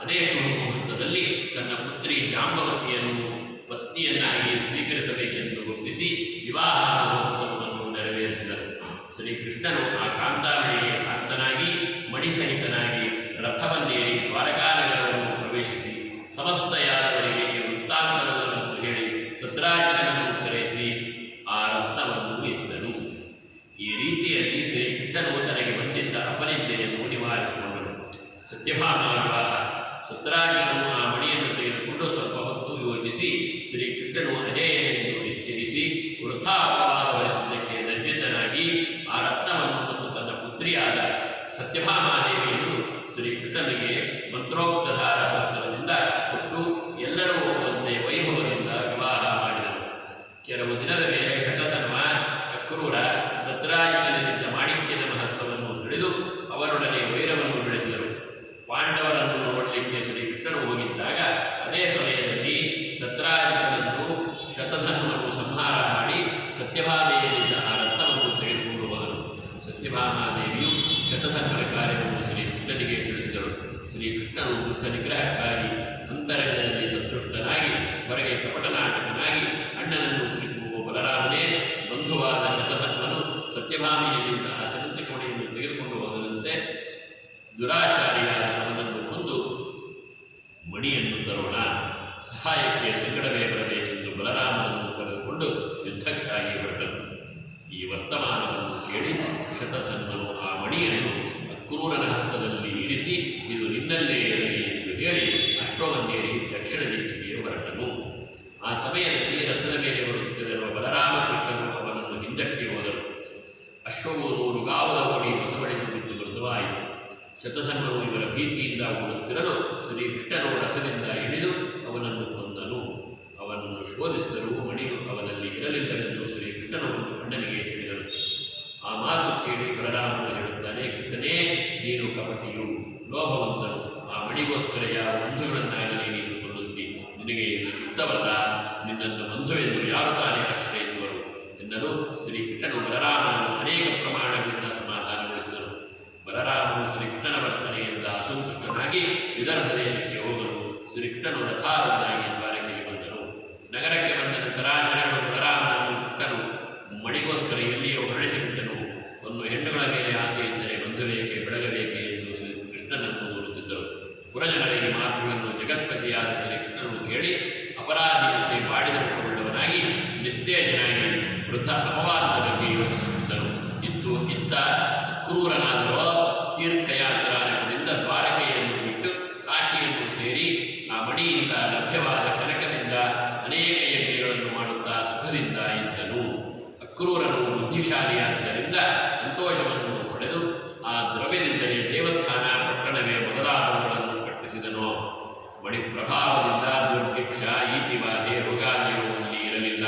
ಅದೇ ಶುಭ ಮುಹೂರ್ತದಲ್ಲಿ ತನ್ನ ಪುತ್ರಿ ಜಾಂಬವತಿಯನ್ನು ಪತ್ನಿಯನ್ನಾಗಿ ಸ್ವೀಕರಿಸಬೇಕೆಂದು ಒಪ್ಪಿಸಿ ವಿವಾಹ ಮಹೋತ್ಸವವನ್ನು ನೆರವೇರಿಸಿದನು. ಶ್ರೀಕೃಷ್ಣನು ಆ ಕಾಂತಾಮಣಿಗೆ ಕಾಂತನಾಗಿ ಮಣಿಸಹಿತನಾಗಿ ರಥವನ್ನೇರಿ ದ್ವಾರಕಾನಗರವನ್ನು ಪ್ರವೇಶಿಸಿ ಸಮಸ್ತ ಯಾದವರಿಗೆ ಈ ವೃತ್ತಾಂತವನ್ನು ಹೇಳಿ ಸತ್ರಾಜಿತನನ್ನು ಕರೆಸಿ ಆ ರತ್ನವನ್ನು ಇತ್ತನು. ಈ ರೀತಿಯಲ್ಲಿ ಶ್ರೀಕೃಷ್ಣನು ತನಗೆ ಬಂದಿದ್ದ ಅಪನಿಂದೆಯನ್ನು ನಿವಾರಿಸಿಕೊಂಡನು. ಸತ್ಯಭಾಮ ವಿವಾಹ. ಸತ್ರಾಜಿತನು ಆ ಮಣಿಯನ್ನು ತೆಗೆದುಕೊಂಡು ಸ್ವಲ್ಪ ಹೊತ್ತು ಯೋಚಿಸಿ ಶ್ರೀಕೃಷ್ಣನು ಅಜೇಯನೆಂದು ನಿಶ್ಚಯಿಸಿ ವೃಥಾ ಅಪವಾದ ಹೊರಿಸಿದ್ದಕ್ಕೆ ಲಜ್ಜಿತನಾಗಿ ಆ ರತ್ನವನ್ನು ಮತ್ತು ತನ್ನ ಪುತ್ರಿಯಾದ ಸತ್ಯಭಾಮಾದೇವಿಯನ್ನು ಶ್ರೀಕೃಷ್ಣನಿಗೆ ಮಂತ್ರೋಕ್ತಧಾರ ವಸ್ತ್ರದಿಂದ ಕೊಟ್ಟು ಎಲ್ಲರೂ ಒಪ್ಪಂತೆ ವೈಭವದಿಂದ ವಿವಾಹ ಮಾಡಿದನು. ಕೆಲವು ದಿನದ ಮೇಲೆ ಶತಧನ್ವ ಅಕ್ರೂರ ಸತ್ರಾಜಿತನಿದ್ದ ಮಾಣಿಕ್ಯದ ಮಹತ್ವವನ್ನು ತಿಳಿದು ಅವರೊಡನೆ ವೈರವನ್ನು ಬೆಳೆಸಿದರು. ಪಾಂಡವರನ್ನು ನೋಡಲಿಕ್ಕೆ ಶ್ರೀಕೃಷ್ಣನು ಹೋಗಿದ್ದಾಗ ಅದೇ ಸಮಯದಲ್ಲಿ ಸತ್ರಾಜಿತನನ್ನು ಶತಧನ್ವನು ಸಂಹಾರ ಮಾಡಿ ಸತ್ಯಭಾಮೆಯಲ್ಲಿದ್ದ ಆ ರತ್ನವನ್ನು ತೆಗೆದುಕೊಂಡು ಹೋದನು. ಸತ್ಯಭಾಮಾದೇವಿಯು ಶತಧನ್ವನ ಕಾರ್ಯವನ್ನು ಶ್ರೀಕೃಷ್ಣನಿಗೆ ತಿಳಿಸಿದಳು. ಶ್ರೀಕೃಷ್ಣನು ದುಷ್ಟ ನಿಗ್ರಹಕ್ಕಾಗಿ ಅಂತರಂಗದಲ್ಲಿ ಸಂತುಷ್ಟನಾಗಿ ಹೊರಗೆ ಕಪಟನಾಟಕನಾಗಿ ಅಣ್ಣನನ್ನು ಕುರಿತು ಬಲರಾಮನೇ ಬಂಧುವಾದ ಶತಧನ್ವನು ಸತ್ಯಭಾಮೆಯಲ್ಲಿದ್ದ ಆ ಸರಂತಿ ಕೋಣೆಯನ್ನು ತೆಗೆದುಕೊಂಡು ಹೋದಂತೆ ದುರಾಚಾರಿಯಾದ ಅವನನ್ನು ಕೊಂದು ಮಣಿಯನ್ನು ತರೋಣ, ಸಹಾಯಕ್ಕೆ ಸಂಗಡವೇ ಬರಬೇಕೆಂದು ಬಲರಾಮನನ್ನು ಕರೆದುಕೊಂಡು ಯುದ್ಧಕ್ಕಾಗಿ ಹೊರಟನು. ಈ ವರ್ತಮಾನವನ್ನು ಕೇಳಿ ಶತಧನ್ವನು ಆ ಮಣಿಯನ್ನು ಅಕ್ರೂರನ ಹಸ್ತದಲ್ಲಿ ಇರಿಸಿ ಇದು ನಿನ್ನಲ್ಲೇ ಇರಲಿ ಎಂದು ಹೇಳಿ ಅಶ್ವವನ್ನೇರಿ ದಕ್ಷಿಣ ದಿಕ್ಕಿಗೆ ಹೊರಟನು. ಆ ಸಮಯದಲ್ಲಿ ರಥದ ಮೇಲೆ ಬರುತ್ತಿರುವ ಬಲರಾಮಕೃಷ್ಣನು ಅವನನ್ನು ಹಿಂದಕ್ಕೆ ಹೋದರು. ಅಶ್ವವು 100 ಗಾವದ ಓಡಿ ಬಸವಳಿದು ಬಿದ್ದು ಮೃತವಾಯಿತು. ಶತಧನ್ವನು ಇವರ ಭೀತಿಯಿಂದ ಓಡುತ್ತಿರಲು ಶ್ರೀಕೃಷ್ಣನು ರಥದಿಂದ ಇಳಿದು ಅವನನ್ನು ಕೊಂದನು. ಅವನನ್ನು ಶೋಧಿಸಿದರೂ ಮಣಿಯು ಅವನಲ್ಲಿ ಇರಲಿಲ್ಲವೆಂದು ಶ್ರೀಕೃಷ್ಣನು ಒಂದು ಅಣ್ಣನಿಗೆ ಹೇಳಿದನು. ಆ ಮಾತು ಕೇಳಿ ಬಲರಾಮನು ಹೇಳುತ್ತಾನೆ, ಕೃಷ್ಣನೇ, ನೀನು ಕಪಟಿಯು, ಲೋಭವಂತನು. ಆ ಮಣಿಗೋಸ್ಕರ ಯಾವ ಬಂಧುಗಳನ್ನಾಗಲಿ ನೀನು ಕೊಲ್ಲುತ್ತಿ. ನಿನಗೆ ಇದು ಯುಕ್ತವಲ್ಲ. ನಿನ್ನನ್ನು ಬಂಧುವೆಂದು ಯಾರು ತಾನೇ ಆಶ್ರಯಿಸುವರು ಎನ್ನಲು ಶ್ರೀಕೃಷ್ಣನು ಬಲರಾಮನನ್ನು ಅನೇಕ ಪ್ರಮಾಣಗಳಿಂದ ಸಮಾಧಾನಗೊಳಿಸಿದನು. ಬಲರಾಮನು ಶ್ರೀಕೃಷ್ಣನ ವರ್ತನೆಯಿಂದ ಅಸಂತುಷ್ಟನಾಗಿ ವಿದರ್ಭ ದೇಶಕ್ಕೆ ಹೋಗಲು ಶ್ರೀಕೃಷ್ಣನು ರಥಾರೂಢನಾಗಿ ದ್ವಾರಕೆಗೆ ಬಂದನು. ನಗರಕ್ಕೆ ಬಂದ ನಂತರ ಜನಗಳು ಬಲರಾಮನನ್ನು ಕೃಷ್ಣನು ಮಣಿಗೋಸ್ಕರ ಎಲ್ಲಿಯೋ ಹೊರಡಿಸಿಬಿಟ್ಟನು. ಒಂದು ಹೆಣ್ಣುಗಳ ಮೇಲೆ ಆಸೆ ಇದ್ದರೆ ಬಂಧುಬೇಕೆ ಬೆಳಗಬೇಕೆ ಎಂದು ಕೃಷ್ಣನನ್ನು ನೋಡುತ್ತಿದ್ದರು. ಪುರಜನರಿಗೆ ಮಾತುಗಳನ್ನು ಜಗತ್ಪತಿಯಾದ ಶ್ರೀಕೃಷ್ಣನು ಕೇಳಿ ಅಪರಾಧಿಯಂತೆ ಬಾಡಿದರುಕೊಳ್ಳುವನಾಗಿ ನಿಸ್ತೇಜನಾಗಿ ವೃಥ ಅಪವಾದದ ಬಗ್ಗೆ ಯೋಚಿಸುತ್ತಿದ್ದನು. ಇತ್ತ ಕ್ರೂರನಾದರೋ ತೀರ್ಥಯಾತ್ರಾನಕದಿಂದ ದ್ವಾರಕೆಯನ್ನು ಬಿಟ್ಟು ಕಾಶಿಯನ್ನು ಸೇರಿ ಆ ಮಣಿಯಿಂದ ಲಭ್ಯವಾದ ಕನಕದಿಂದ ಅನೇಕ ಯಜ್ಞಗಳನ್ನು ಮಾಡುತ್ತಾ ಸುಖದಿಂದ ಇದ್ದನು. ಅಕ್ರೂರನು ಬುದ್ಧಿಶಾಲಿಯಾದ್ದರಿಂದ ಸಂತೋಷವನ್ನು ಪಡೆದು ಆ ದ್ರವ್ಯದಿಂದಲೇ ದೇವಸ್ಥಾನ, ಪಟ್ಟಣವೇ ಮೊದಲಾದವುಗಳನ್ನು ಕಟ್ಟಿಸಿದನು. ಮಣಿ ಪ್ರಭಾವದಿಂದ ದುರ್ಭಿಕ್ಷ, ಈತಿಬಾಧೆ, ರೋಗಾದಿಗಳು ಅಲ್ಲಿ ಇರಲಿಲ್ಲ.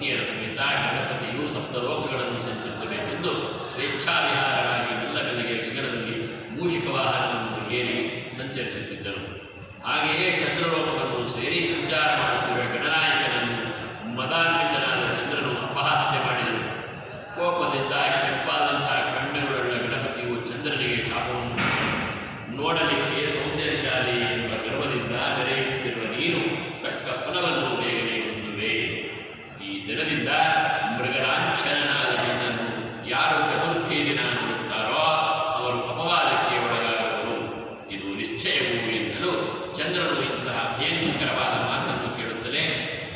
ಪತ್ನಿಯರ ಸಮೇತ ಗಣಪತಿಯು ಸಪ್ತಲೋಕಗಳನ್ನು ಸಂಚರಿಸಬೇಕೆಂದು ಸ್ವೇಚ್ಛಾವಿಹಾರವಾಗಿ ಮೆಲ್ಲಮೆಲ್ಲಗೆ ಗಗನದಲ್ಲಿ ಮೂಷಿಕ ವಾಹನವನ್ನು ಏರಿ ಸಂಚರಿಸುತ್ತಿದ್ದನು. ಹಾಗೆಯೇ ಚಂದ್ರಲೋಕವನ್ನು ಸೇರಿ ಸಂಚಾರ ಮಾಡುತ್ತಿರುವ ಗಣನಾಯಕನನ್ನು ಮದಾನ್ವಿತನಾದ ಚಂದ್ರನು ಅಪಹಾಸ್ಯ ಮಾಡಿದನು. ಕೋಪದಿಂದ ಕೆಂಪಾದಂತಹ ಕಣ್ಣುಗಳುಳ್ಳ ಗಣಪತಿಯು ಚಂದ್ರನಿಗೆ ಶಾಪವನ್ನು ನೋಡಲಿಕ್ಕೆ ಸೌಂದರ್ಯಶಾಲಿ ಎಂಬ ಗರ್ವದಿಂದ ಮೆರೆಯುತ್ತಿರುವ ನೀನು ತಕ್ಕ ಫಲವನ್ನು ಬೇಗನೆ ಹೊಂದುವೆ. ಈ ದಿನದಿಂದ ಮೃಗಲಾಂಛನನಾದ ನಿನ್ನನ್ನು ಯಾರು ಚತುರ್ಥಿ ದಿನ ನೋಡುತ್ತಾರೋ ಅವರು ಅಪವಾದಕ್ಕೆ ಒಳಗಾಗುವರು. ಇದು ನಿಶ್ಚಯವು ಎನ್ನಲು ಚಂದ್ರನು ಇಂತಹ ಭಯಂಕರವಾದ ಮಾತನ್ನು ಕೇಳುತ್ತಲೇ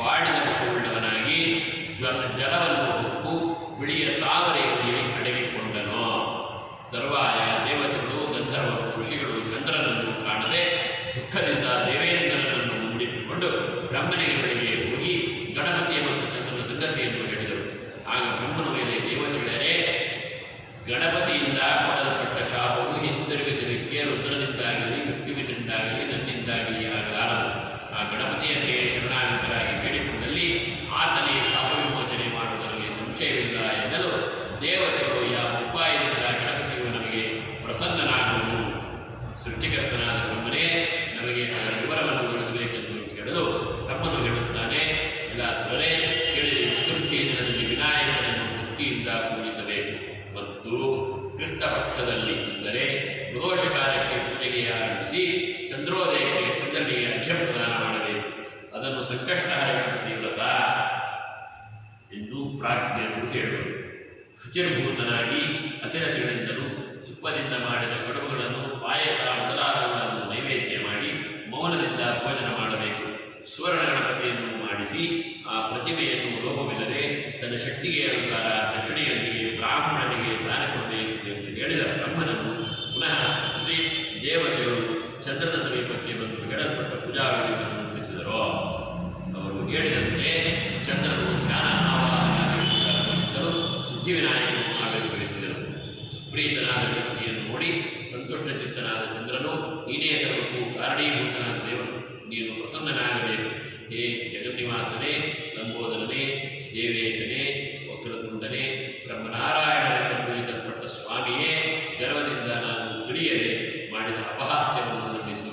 ಬಾಡಿದ ಮುಖವುಳ್ಳವನಾಗಿ ಜಲವನ್ನು ಹೊಕ್ಕು ಬಿಳಿಯ ತಾವರೆಯಲ್ಲಿ ಅಡಗಿಕೊಂಡನು. ತರುವಾಯ ದೇವತೆಗಳು, ಗಂಧರ್ವರು, ಋಷಿಗಳು ಚಂದ್ರನನ್ನು ಕಾಣದೆ ದುಃಖದಿಂದ ದೇವೇಂದ್ರನನ್ನು ಮುಂದಿಟ್ಟುಕೊಂಡು ಬ್ರಹ್ಮನಿಗೆ ಬಳಿಗೆ ಹೋಗಿ ಗಣಪತಿಯ ಮತ್ತು ಚಂದ್ರನ ಸಂಗತಿಯನ್ನು ಹೇಳಿದರು. ಆಗ ಬ್ರಹ್ಮನ ಮೇಲೆ ದೇವತೆಗಳೇ, ಗಣಪತಿಯಿಂದ ಮಾಡಲ್ಪಟ್ಟ ಶಾಪವು ಹಿಂತಿರುಗಿಸಲಿಕ್ಕೆ ರುದ್ರನಿಂದಾಗಲಿ ಮೃತ್ಯುವಿನಿಂದಾಗಲಿ ನನ್ನಿಂದಾಗಲಿ ಆಗಲಾರದು. ಆ ಗಣಪತಿಯನ್ನೇ ಶರಣಾಗತರಾಗಿ ಬೇಡಿಕೊಂಡಲ್ಲಿ ಆತನೇ ಶಾಪ ವಿಮೋಚನೆ ಮಾಡುವುದರಲ್ಲಿ ಸಂಶಯವಿಲ್ಲ ಎನ್ನಲು ದೇವತೆಗಳು ಯಾವ ಉಪಾಯದಿಂದ ಗಣಪತಿಯು ನಮಗೆ ಪ್ರಸನ್ನನಾಗುವುದು, ಸೃಷ್ಟಿಕರ್ತನಾದ ಬ್ರಹ್ಮನೇ ನಮಗೆ ಅದರ ವಿವರವನ್ನು ತಿಳಿಸಬೇಕೆಂದು ಕೇಳಲು ಬ್ರಹ್ಮನು ಹೇಳುತ್ತಾನೆ, ವಿಲಾಸುಗಳೇ ಕೇಳಿ, ಚತುರ್ಥಿ ದಿನದಲ್ಲಿ ವಿನಾಯಕನನ್ನು ಭಕ್ತಿಯಿಂದ ಪೂಜಿಸಬೇಕು ಮತ್ತು ಕೃಷ್ಣ ಪಕ್ಷದಲ್ಲಿ ಅಂದರೆ ಪ್ರದೋಷ ಕಾಲಕ್ಕೆ ಪೂಜೆಗೆ ಆರಂಭಿಸಿ ಚಂದ್ರೋದಯಕ್ಕೆ ಚಂದ್ರನಿಗೆ ಅರ್ಘ್ಯ ಪ್ರದಾನ ಮಾಡಬೇಕು. ಅದನ್ನು ಸಂಕಷ್ಟಹರ ಗಣಪತಿ ವ್ರತ ಎಂದು ಪ್ರಾಜ್ಞರು ಹೇಳುವರು. ಶುಚಿರ್ಭೂತನಾಗಿ ಅತಿರಸಿಗಳಿಂದಲೂ ತುಪ್ಪದಿಂದ ಮಾಡಿದ ಕಡುಬುಗಳನ್ನು, ಪಾಯಸ ಮೊದಲಾದವುಗಳನ್ನು ನೈವೇದ್ಯ ಮಾಡಿ ಮೌನದಿಂದ ಭೋಜನ ಮಾಡಬೇಕು. ಸುವರ್ಣ ಗಣಪತಿಯನ್ನು ಮಾಡಿಸಿ ಆ ಪ್ರತಿಮೆಯನ್ನು ಲೋಪವಿಲ್ಲದೆ ತನ್ನ ಶಕ್ತಿಗೆ ಅನುಸಾರ ದಕ್ಷಿಣೆಯೊಂದಿಗೆ ಬ್ರಾಹ್ಮಣನಿಗೆ ದಾನ ಕೊಡಬೇಕು ಎಂದು ಹೇಳಿದ ಬ್ರಹ್ಮನನ್ನು ಪುನಃ ಸ್ತುತಿಸಿ ದೇವತೆಗಳು ಚಂದ್ರನ ಸಮೀಪಕ್ಕೆ ಬಂದು ಹೇಳಲ್ಪಟ್ಟ ಪೂಜಾ ವಿಧಿಗಳನ್ನು ತಿಳಿಸಿದರು. ಅವರು ಹೇಳಿದಂತೆ ಚಂದ್ರನು ಜ್ಞಾನ ಆವಾಹನಿಸಲು ಸಿದ್ಧಿವಿನಾಯಕನು ಆವಿರ್ಭವಿಸಿದರು. ಪ್ರೀತನಾದ ಗಣಪತಿಯನ್ನು ನೋಡಿ ಸಂತುಷ್ಟ ಚಿತ್ತನಾದ ಚಂದ್ರನು, ನೀನೇ ಸರ್ವಕ್ಕೂ ಕಾರಣೀಭೂತನಾದ ದೇವನು, ನೀನು ಪ್ರಸನ್ನನಾಗಬೇಕು. ಹೇ ಜಗನ್ನಿವಾಸನೇ, ಲಂಬೋದರನೇ, ದೇವೇಶನೇ, ವಕ್ರತುಂಡನೇ, ಬ್ರಹ್ಮನಾರಾಯಣರಿಂದ ಪೂಜಿಸಲ್ಪಟ್ಟ ಸ್ವಾಮಿಯೇ, ಗರ್ವದಿಂದ ನಾನು ತಿಳಿಯದೆ ಮಾಡಿದ ಅಪಹಾಸ್ಯವನ್ನು ನಂಬಿಸು.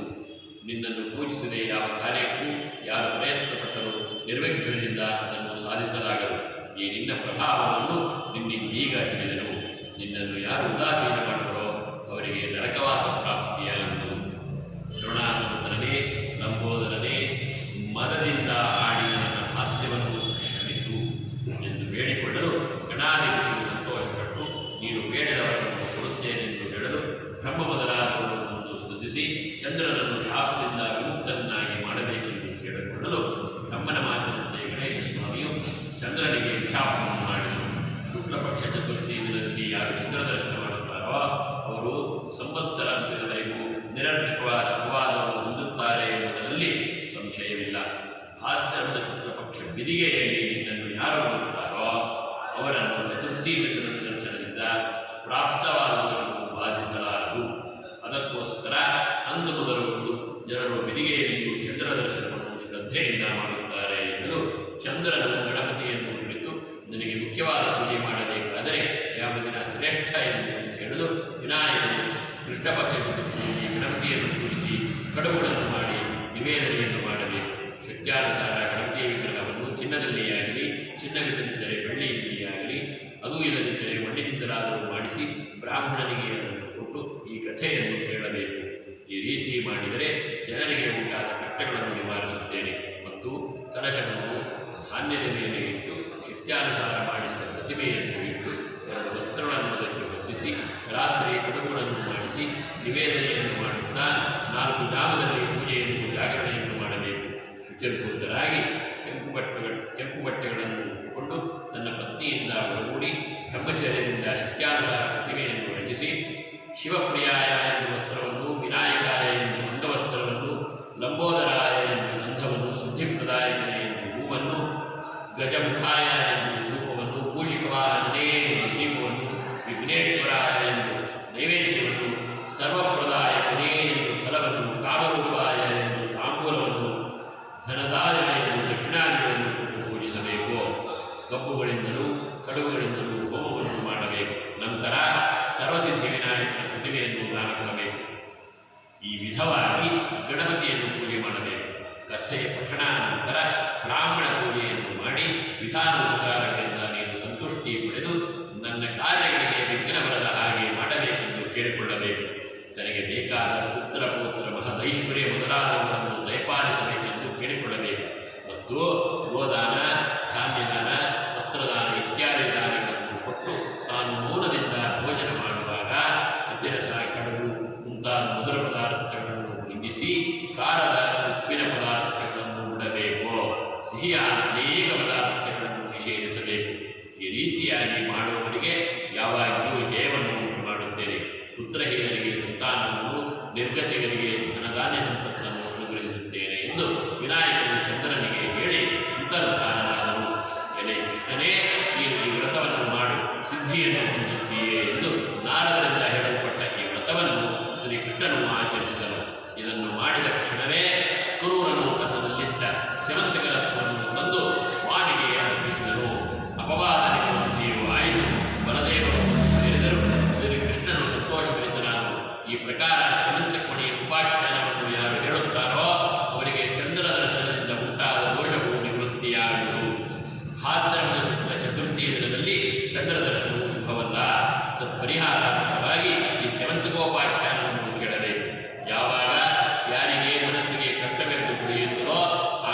ನಿನ್ನನ್ನು ಪೂಜಿಸದೆ ಯಾವ ಕಾರ್ಯಕ್ಕೂ ಯಾರು ಪ್ರಯತ್ನಪಟ್ಟರೂ ನಿರ್ವಿಘ್ನದಿಂದ ಅದನ್ನು ಸಾಧಿಸಲಾಗದು. ಈ ನಿನ್ನ ಪ್ರಭಾವವನ್ನು ನಿನ್ನಿಂದೀಗ ತಿಳಿದನು. ನಿನ್ನನ್ನು ಯಾರು ಉದಾಸೀನ ಮಾಡುವರೋ ಅವರಿಗೆ ನರಕವಾಸ ಪ್ರಾಪ್ತಿಯಾಗುವುದು. ಕರುಣಾಸಮುದ್ರನೇ, ಲಂಬೋದರನೇ, ಮನದಿಂದ ಆಡಿ ನನ್ನ ಹಾಸ್ಯವನ್ನು ಕ್ಷಮಿಸು ಎಂದು ಬೇಡಿಕೊಳ್ಳಲು ಗಣಾಧಿಪತಿಯು ಸಂತೋಷಪಟ್ಟು ನೀನು ಬೇಡದವರನ್ನು ಕೊಡುತ್ತೇನೆಂದು ಹೇಳಲು ಬ್ರಹ್ಮ ಮೊದಲಾದವರನ್ನು ಸ್ತುತಿಸಿ ಚಂದ್ರನನ್ನು ಶಾಪದಿಂದ ವಿಮುಕ್ತನನ್ನಾಗಿ ಮಾಡಬೇಕೆಂದು ಕೇಳಿಕೊಳ್ಳಲು ಬ್ರಹ್ಮನ ಮಾತಿನಂತೆ ಗಣೇಶ ಸ್ವಾಮಿಯು ಚಂದ್ರನಿಗೆ ಶಾಪವನ್ನು ಮಾಡಿದರು. ಶುಕ್ಲ ಪಕ್ಷ ಚತುರ್ಥಿ ದಿನದಲ್ಲಿ ಯಾರು ಚಂದ್ರ ದರ್ಶನ ಮಾಡುತ್ತಾರೋ ಅವರು ಸಂವತ್ಸರಾಂತ್ಯದವರೆಗೂ ನಿರರ್ಥಕವಾದ ಅಪವಾದವನ್ನು ಹೊಂದುತ್ತಾರೆ ಎಂಬುದರಲ್ಲಿ ಸಂಶಯವಿಲ್ಲ. ಭಾದ್ರದ ಶುಕ್ಲ ಪಕ್ಷ ಬಿದಿಗೆಯಲ್ಲಿ ನಿನ್ನನ್ನು ಯಾರು ನೋಡುತ್ತಾರೋ ಅವರನ್ನು ಚತುರ್ಥಿ ಚಂದ್ರನ ದರ್ಶನದಿಂದ ಪ್ರಾಪ್ತವಾದ ದೋಷವನ್ನು ಬಾಧಿಸಲಾರದು. ಅದಕ್ಕೋಸ್ಕರ ಅಂದು ಮೊದಲುಗೊಂಡು ಜನರು ಬಿದಿಗೆಯಲ್ಲಿಯೂ ಚಂದ್ರ ದರ್ಶನವನ್ನು ಶ್ರದ್ಧೆಯಿಂದ ಮಾಡುತ್ತಾರೆ ಎನ್ನಲು ಚಂದ್ರನು ಗಣಪತಿಯನ್ನು ಕುರಿತು ನನಗೆ ಮುಖ್ಯವಾದ ಪೂಜೆ ಮಾಡಬೇಕಾದರೆ ಯಾವ ದಿನ ಶ್ರೇಷ್ಠ ಎಂದು ಹೇಳಲು ವಿನಾಯಕನು ಕೃಷ್ಣಪಕ್ಷ ಚತುರ್ಥಿಯಲ್ಲಿ ಗಣಪತಿಯನ್ನು ಪೂಜಿಸಿ ಕಡುಬುಗಳನ್ನು ಮಾಡಿ ನಿವೇದನೆಯನ್ನು ಮಾಡಬೇಕು. ಶಕ್ತ್ಯಾನುಸಾರ ಗಣಪತಿಯ ವಿಗ್ರಹವನ್ನು ಚಿನ್ನದಲ್ಲಿಯೇ ಆಗಲಿ, ಚಿನ್ನವಿಲ್ಲದಿದ್ದರೆ ಬೆಳ್ಳಿಯಲ್ಲಿಯೇ ಆಗಲಿ, ಅದೂ ಇಲ್ಲದಿದ್ದರೆ ಮಣ್ಣಿನಿಂದಲಾದರೂ ಮಾಡಿಸಿ ಬ್ರಾಹ್ಮಣನಿಗೆ ಅದನ್ನು ಕೊಟ್ಟು ಈ ಕಥೆಯನ್ನು ಕೇಳಬೇಕು. ಈ ರೀತಿ ಮಾಡಿದರೆ ಜನರಿಗೆ ಉಂಟಾದ ಕಷ್ಟಗಳನ್ನು ನಿವಾರಿಸುತ್ತೇನೆ ಮತ್ತು ಕಲಶವನ್ನು ಧಾನ್ಯದ ಮೇಲೆ ಇಟ್ಟು ಶಕ್ತ್ಯಾನುಸಾರ ಮಾಡಿಸಿದ ಪ್ರತಿಮೆಯನ್ನು ಇಟ್ಟು 2 ವಸ್ತ್ರಗಳನ್ನು ಅದಕ್ಕೆ ಹೊತ್ತಿಸಿ ರಾತ್ರಿ ಕಡುಬುಗಳನ್ನು ಮಾಡಿಸಿ ನಿವೇದನೆಯನ್ನು ಮಾಡುತ್ತಾ 4 ಜಾಮದಲ್ಲಿ ಪೂಜೆಯನ್ನು ಜಾಗರಣೆಯನ್ನು ಮಾಡಬೇಕು. ಶುಚಿರ್ಭೂತರಾಗಿ ಕೆಂಪು ಬಟ್ಟೆಗಳನ್ನು ಉಟ್ಟುಕೊಂಡು ನನ್ನ ಪತ್ನಿಯಿಂದ ಒಳಗೂಡಿ ಬ್ರಹ್ಮಚರ್ಯದಿಂದ ಶಕ್ತ್ಯಾನುಸಾರ ಪ್ರತಿಮೆಯನ್ನು ರಚಿಸಿ ಶಿವಪ್ರಿಯಾಯ ಎಂದು ವಸ್ತ್ರವನ್ನು, ವಿನಾಯಕಾಯ ಎಂದು ಅಂಗವಸ್ತ್ರವನ್ನು, ಲಂಬೋದರಾಯ ಎಂದು ಗಂಧವನ್ನು, ಸಿದ್ಧಿಪ್ರದಾಯಕನೇ ಎಂದು ಹೂವನ್ನು, ಗಜಮುಖಾಯ ಎಂದು ರೂಪವನ್ನು, ಭೂಷಿಕವಾಹನೇ ಎಂದು ದೀಪವನ್ನು, ವಿಘ್ನೇಶ್ವರಾಯ ಎಂದು ನೈವೇದ್ಯವನ್ನು, ಸರ್ವಪ್ರದ ಗಣಪತಿಯನ್ನು ಪೂಜೆ ಮಾಡಬೇಕು. ಕಥೆಯ ಪಠಣ ನಂತರ ಬ್ರಾಹ್ಮಣ ಪೂಜೆಯನ್ನು ಮಾಡಿ ವಿಧಾನೋಪಚಾರಗಳಿಂದ ನೀನು ಸಂತುಷ್ಟಿ ಪಡೆದು ನನ್ನ ಕಾರ್ಯಗಳಿಗೆ ವಿಘ್ನ ಬರದ ಹಾಗೆ ಮಾಡಬೇಕೆಂದು ಕೇಳಿಕೊಳ್ಳಬೇಕು. ತನಗೆ ಬೇಕಾದ ಪುತ್ರ ಪೌತ್ರ ಮಹದೈಶ್ವರ್ಯ ಮೊದಲಾದವುಗಳನ್ನು ದಯಪಾಲಿಸಬೇಕೆಂದು ಕೇಳಿಕೊಳ್ಳಬೇಕು. ಮತ್ತು ಗೋದಾನ, ಧಾನ್ಯದಾನ, ವಸ್ತ್ರದಾನ ಇತ್ಯಾದಿ ದಾನಗಳನ್ನು ಕೊಟ್ಟು ತಾನು ಮೂಲದಿಂದ ಭೋಜನ ಮಾಡುವಾಗ ಅತಿರಸ, ಕಡುಬು ಮುಂತಾದ ಮಧುರ ಪದಾರ್ಥಗಳನ್ನು ನಿಲ್ಲಿಸಿ ಖಾರದ ಉಪ್ಪಿನ ಪದಾರ್ಥಗಳನ್ನು ಬಿಡಬೇಕು. ಸಿಹಿಯಾದ ಅನೇಕ ಪದಾರ್ಥಗಳನ್ನು ನಿಷೇಧಿಸಬೇಕು. ಈ ರೀತಿಯಾಗಿ ಮಾಡುವವರಿಗೆ ಯಾವಾಗಿಯೂ ಜಯವನ್ನು ಉಂಟು ಮಾಡುತ್ತೇನೆ. ಪುತ್ರಹೀನರಿಗೆ ಸಂತಾನವನ್ನು, ನಿರ್ಗತಿಗರಿಗೆ ಧನಧಾನ್ಯ ಸಂಪತ್ತನ್ನು ಅನುಗ್ರಹಿಸುತ್ತೇನೆ ಎಂದು ವಿನಾಯಕನು ಚಂದ್ರನಿಗೆ ಹೇಳಿ ಅಂತರ್ಧಾನನಾದನು. ಎಲೆ ಕೃಷ್ಣನೇ, ನೀನು ಈ ವ್ರತವನ್ನು ಮಾಡು, ಸಿದ್ಧಿಯನ್ನು ಹೊಂದುತ್ತೀಯೇ ಎಂದು ನಾರದರಿಂದ ಹೇಳಲ್ಪಟ್ಟ ಈ ವ್ರತವನ್ನು ಶ್ರೀಕೃಷ್ಣನು ಆಚರಿಸಿದನು. ಇದನ್ನು ಮಾಡಿದ ಕ್ಷಣವೇ ಕ್ರೂರನು ತನ್ನಲ್ಲಿದ್ದ ಸ್ಯವಂತಕರತ್ನವನ್ನು ತಂದು ಸ್ವಾಮಿಗೆ ಅರ್ಪಿಸಿದನು. ಅಪವಾದ ನಿವೃತ್ತಿಯೂ ಆಯಿತು. ಬಲದೇವರು ಸೇರಿದರು. ಶ್ರೀಕೃಷ್ಣನು ಸಂತೋಷಭರಿತನಾದನು. ಈ ಪ್ರಕಾರ ಸ್ಯವಂತಕಮಣಿಯ ಉಪಾಖ್ಯಾನವನ್ನು ಯಾರು ಹೇಳುತ್ತಾರೋ ಅವರಿಗೆ ಚಂದ್ರ ದರ್ಶನದಿಂದ ಉಂಟಾದ ದೋಷವು ನಿವೃತ್ತಿಯಾಗುವುದು. ಭಾದ್ರಪದ ಶುಕ್ಲ ಚತುರ್ಥಿಯ ದಿನದಲ್ಲಿ ಚಂದ್ರ ದರ್ಶನವು ಶುಭವಲ್ಲ. ತತ್ಪರಿಹಾರಾರ್ಥವಾಗಿ ಈ ಸ್ಯವಂತಕೋಪಾಖ್ಯಾನವನ್ನು ಕೇಳಬೇಕು. ಯಾವಾಗ ಯಾರಿಗೆ ಮನಸ್ಸಿಗೆ ಕಷ್ಟವೆಂದು ತಿಳಿಯುತ್ತದೋ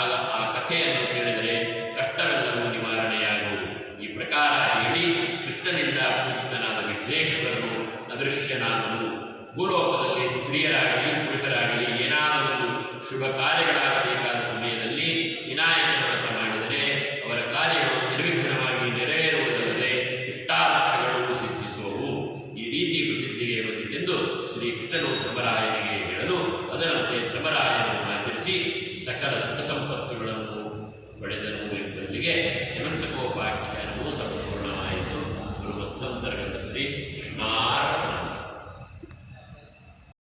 ಆಗ ಆ ಕಥೆಯನ್ನು ಕೇಳಿದರೆ ಕಷ್ಟವೆಲ್ಲವೂ ನಿವಾರಣೆಯಾಗುವುದು. ಈ ಪ್ರಕಾರ ಹೇಳಿ ಕೃಷ್ಣನಿಂದ ಪೂಜಿತನಾದ ವಿಘ್ನೇಶ್ವರನು ಅದೃಶ್ಯನಾದನು. ಭೂಲೋಕದಲ್ಲಿ ಸ್ತ್ರೀಯರಾಗಲಿ ಪುರುಷರಾಗಲಿ ಏನಾದರೂ ಶುಭ ಕಾರ್ಯಗಳಾಗಬೇಕಾದ ಸಮಯದಲ್ಲಿ ವಿನಾಯಕನ ವ್ರತ ಮಾಡಿದರೆ ಅವರ ಕಾರ್ಯಗಳು ನಿರ್ವಿಘ್ನವಾಗಿ ನೆರವೇರುವುದಲ್ಲದೆ ಇಷ್ಟಾರ್ಥಗಳು ಸಿದ್ಧಿಸುವವು. ಈ ರೀತಿ ಪ್ರಸಿದ್ಧಿಗೆ ಬಂದಿತೆಂದು ಶ್ರೀಕೃಷ್ಣನು ಧರ್ಮರಾಯನಿಗೆ ಹೇಳಲು ಅದರಂತೆ ಧರ್ಮರಾಯನು ಆಚರಿಸಿ ಸಕಲ ಸುಖ ಸಂಪತ್ತುಗಳನ್ನು ಪಡೆದನು ಎಂಬಲ್ಲಿಗೆ ಸ್ಯವಂತಕೋಪಾಖ್ಯಾನವು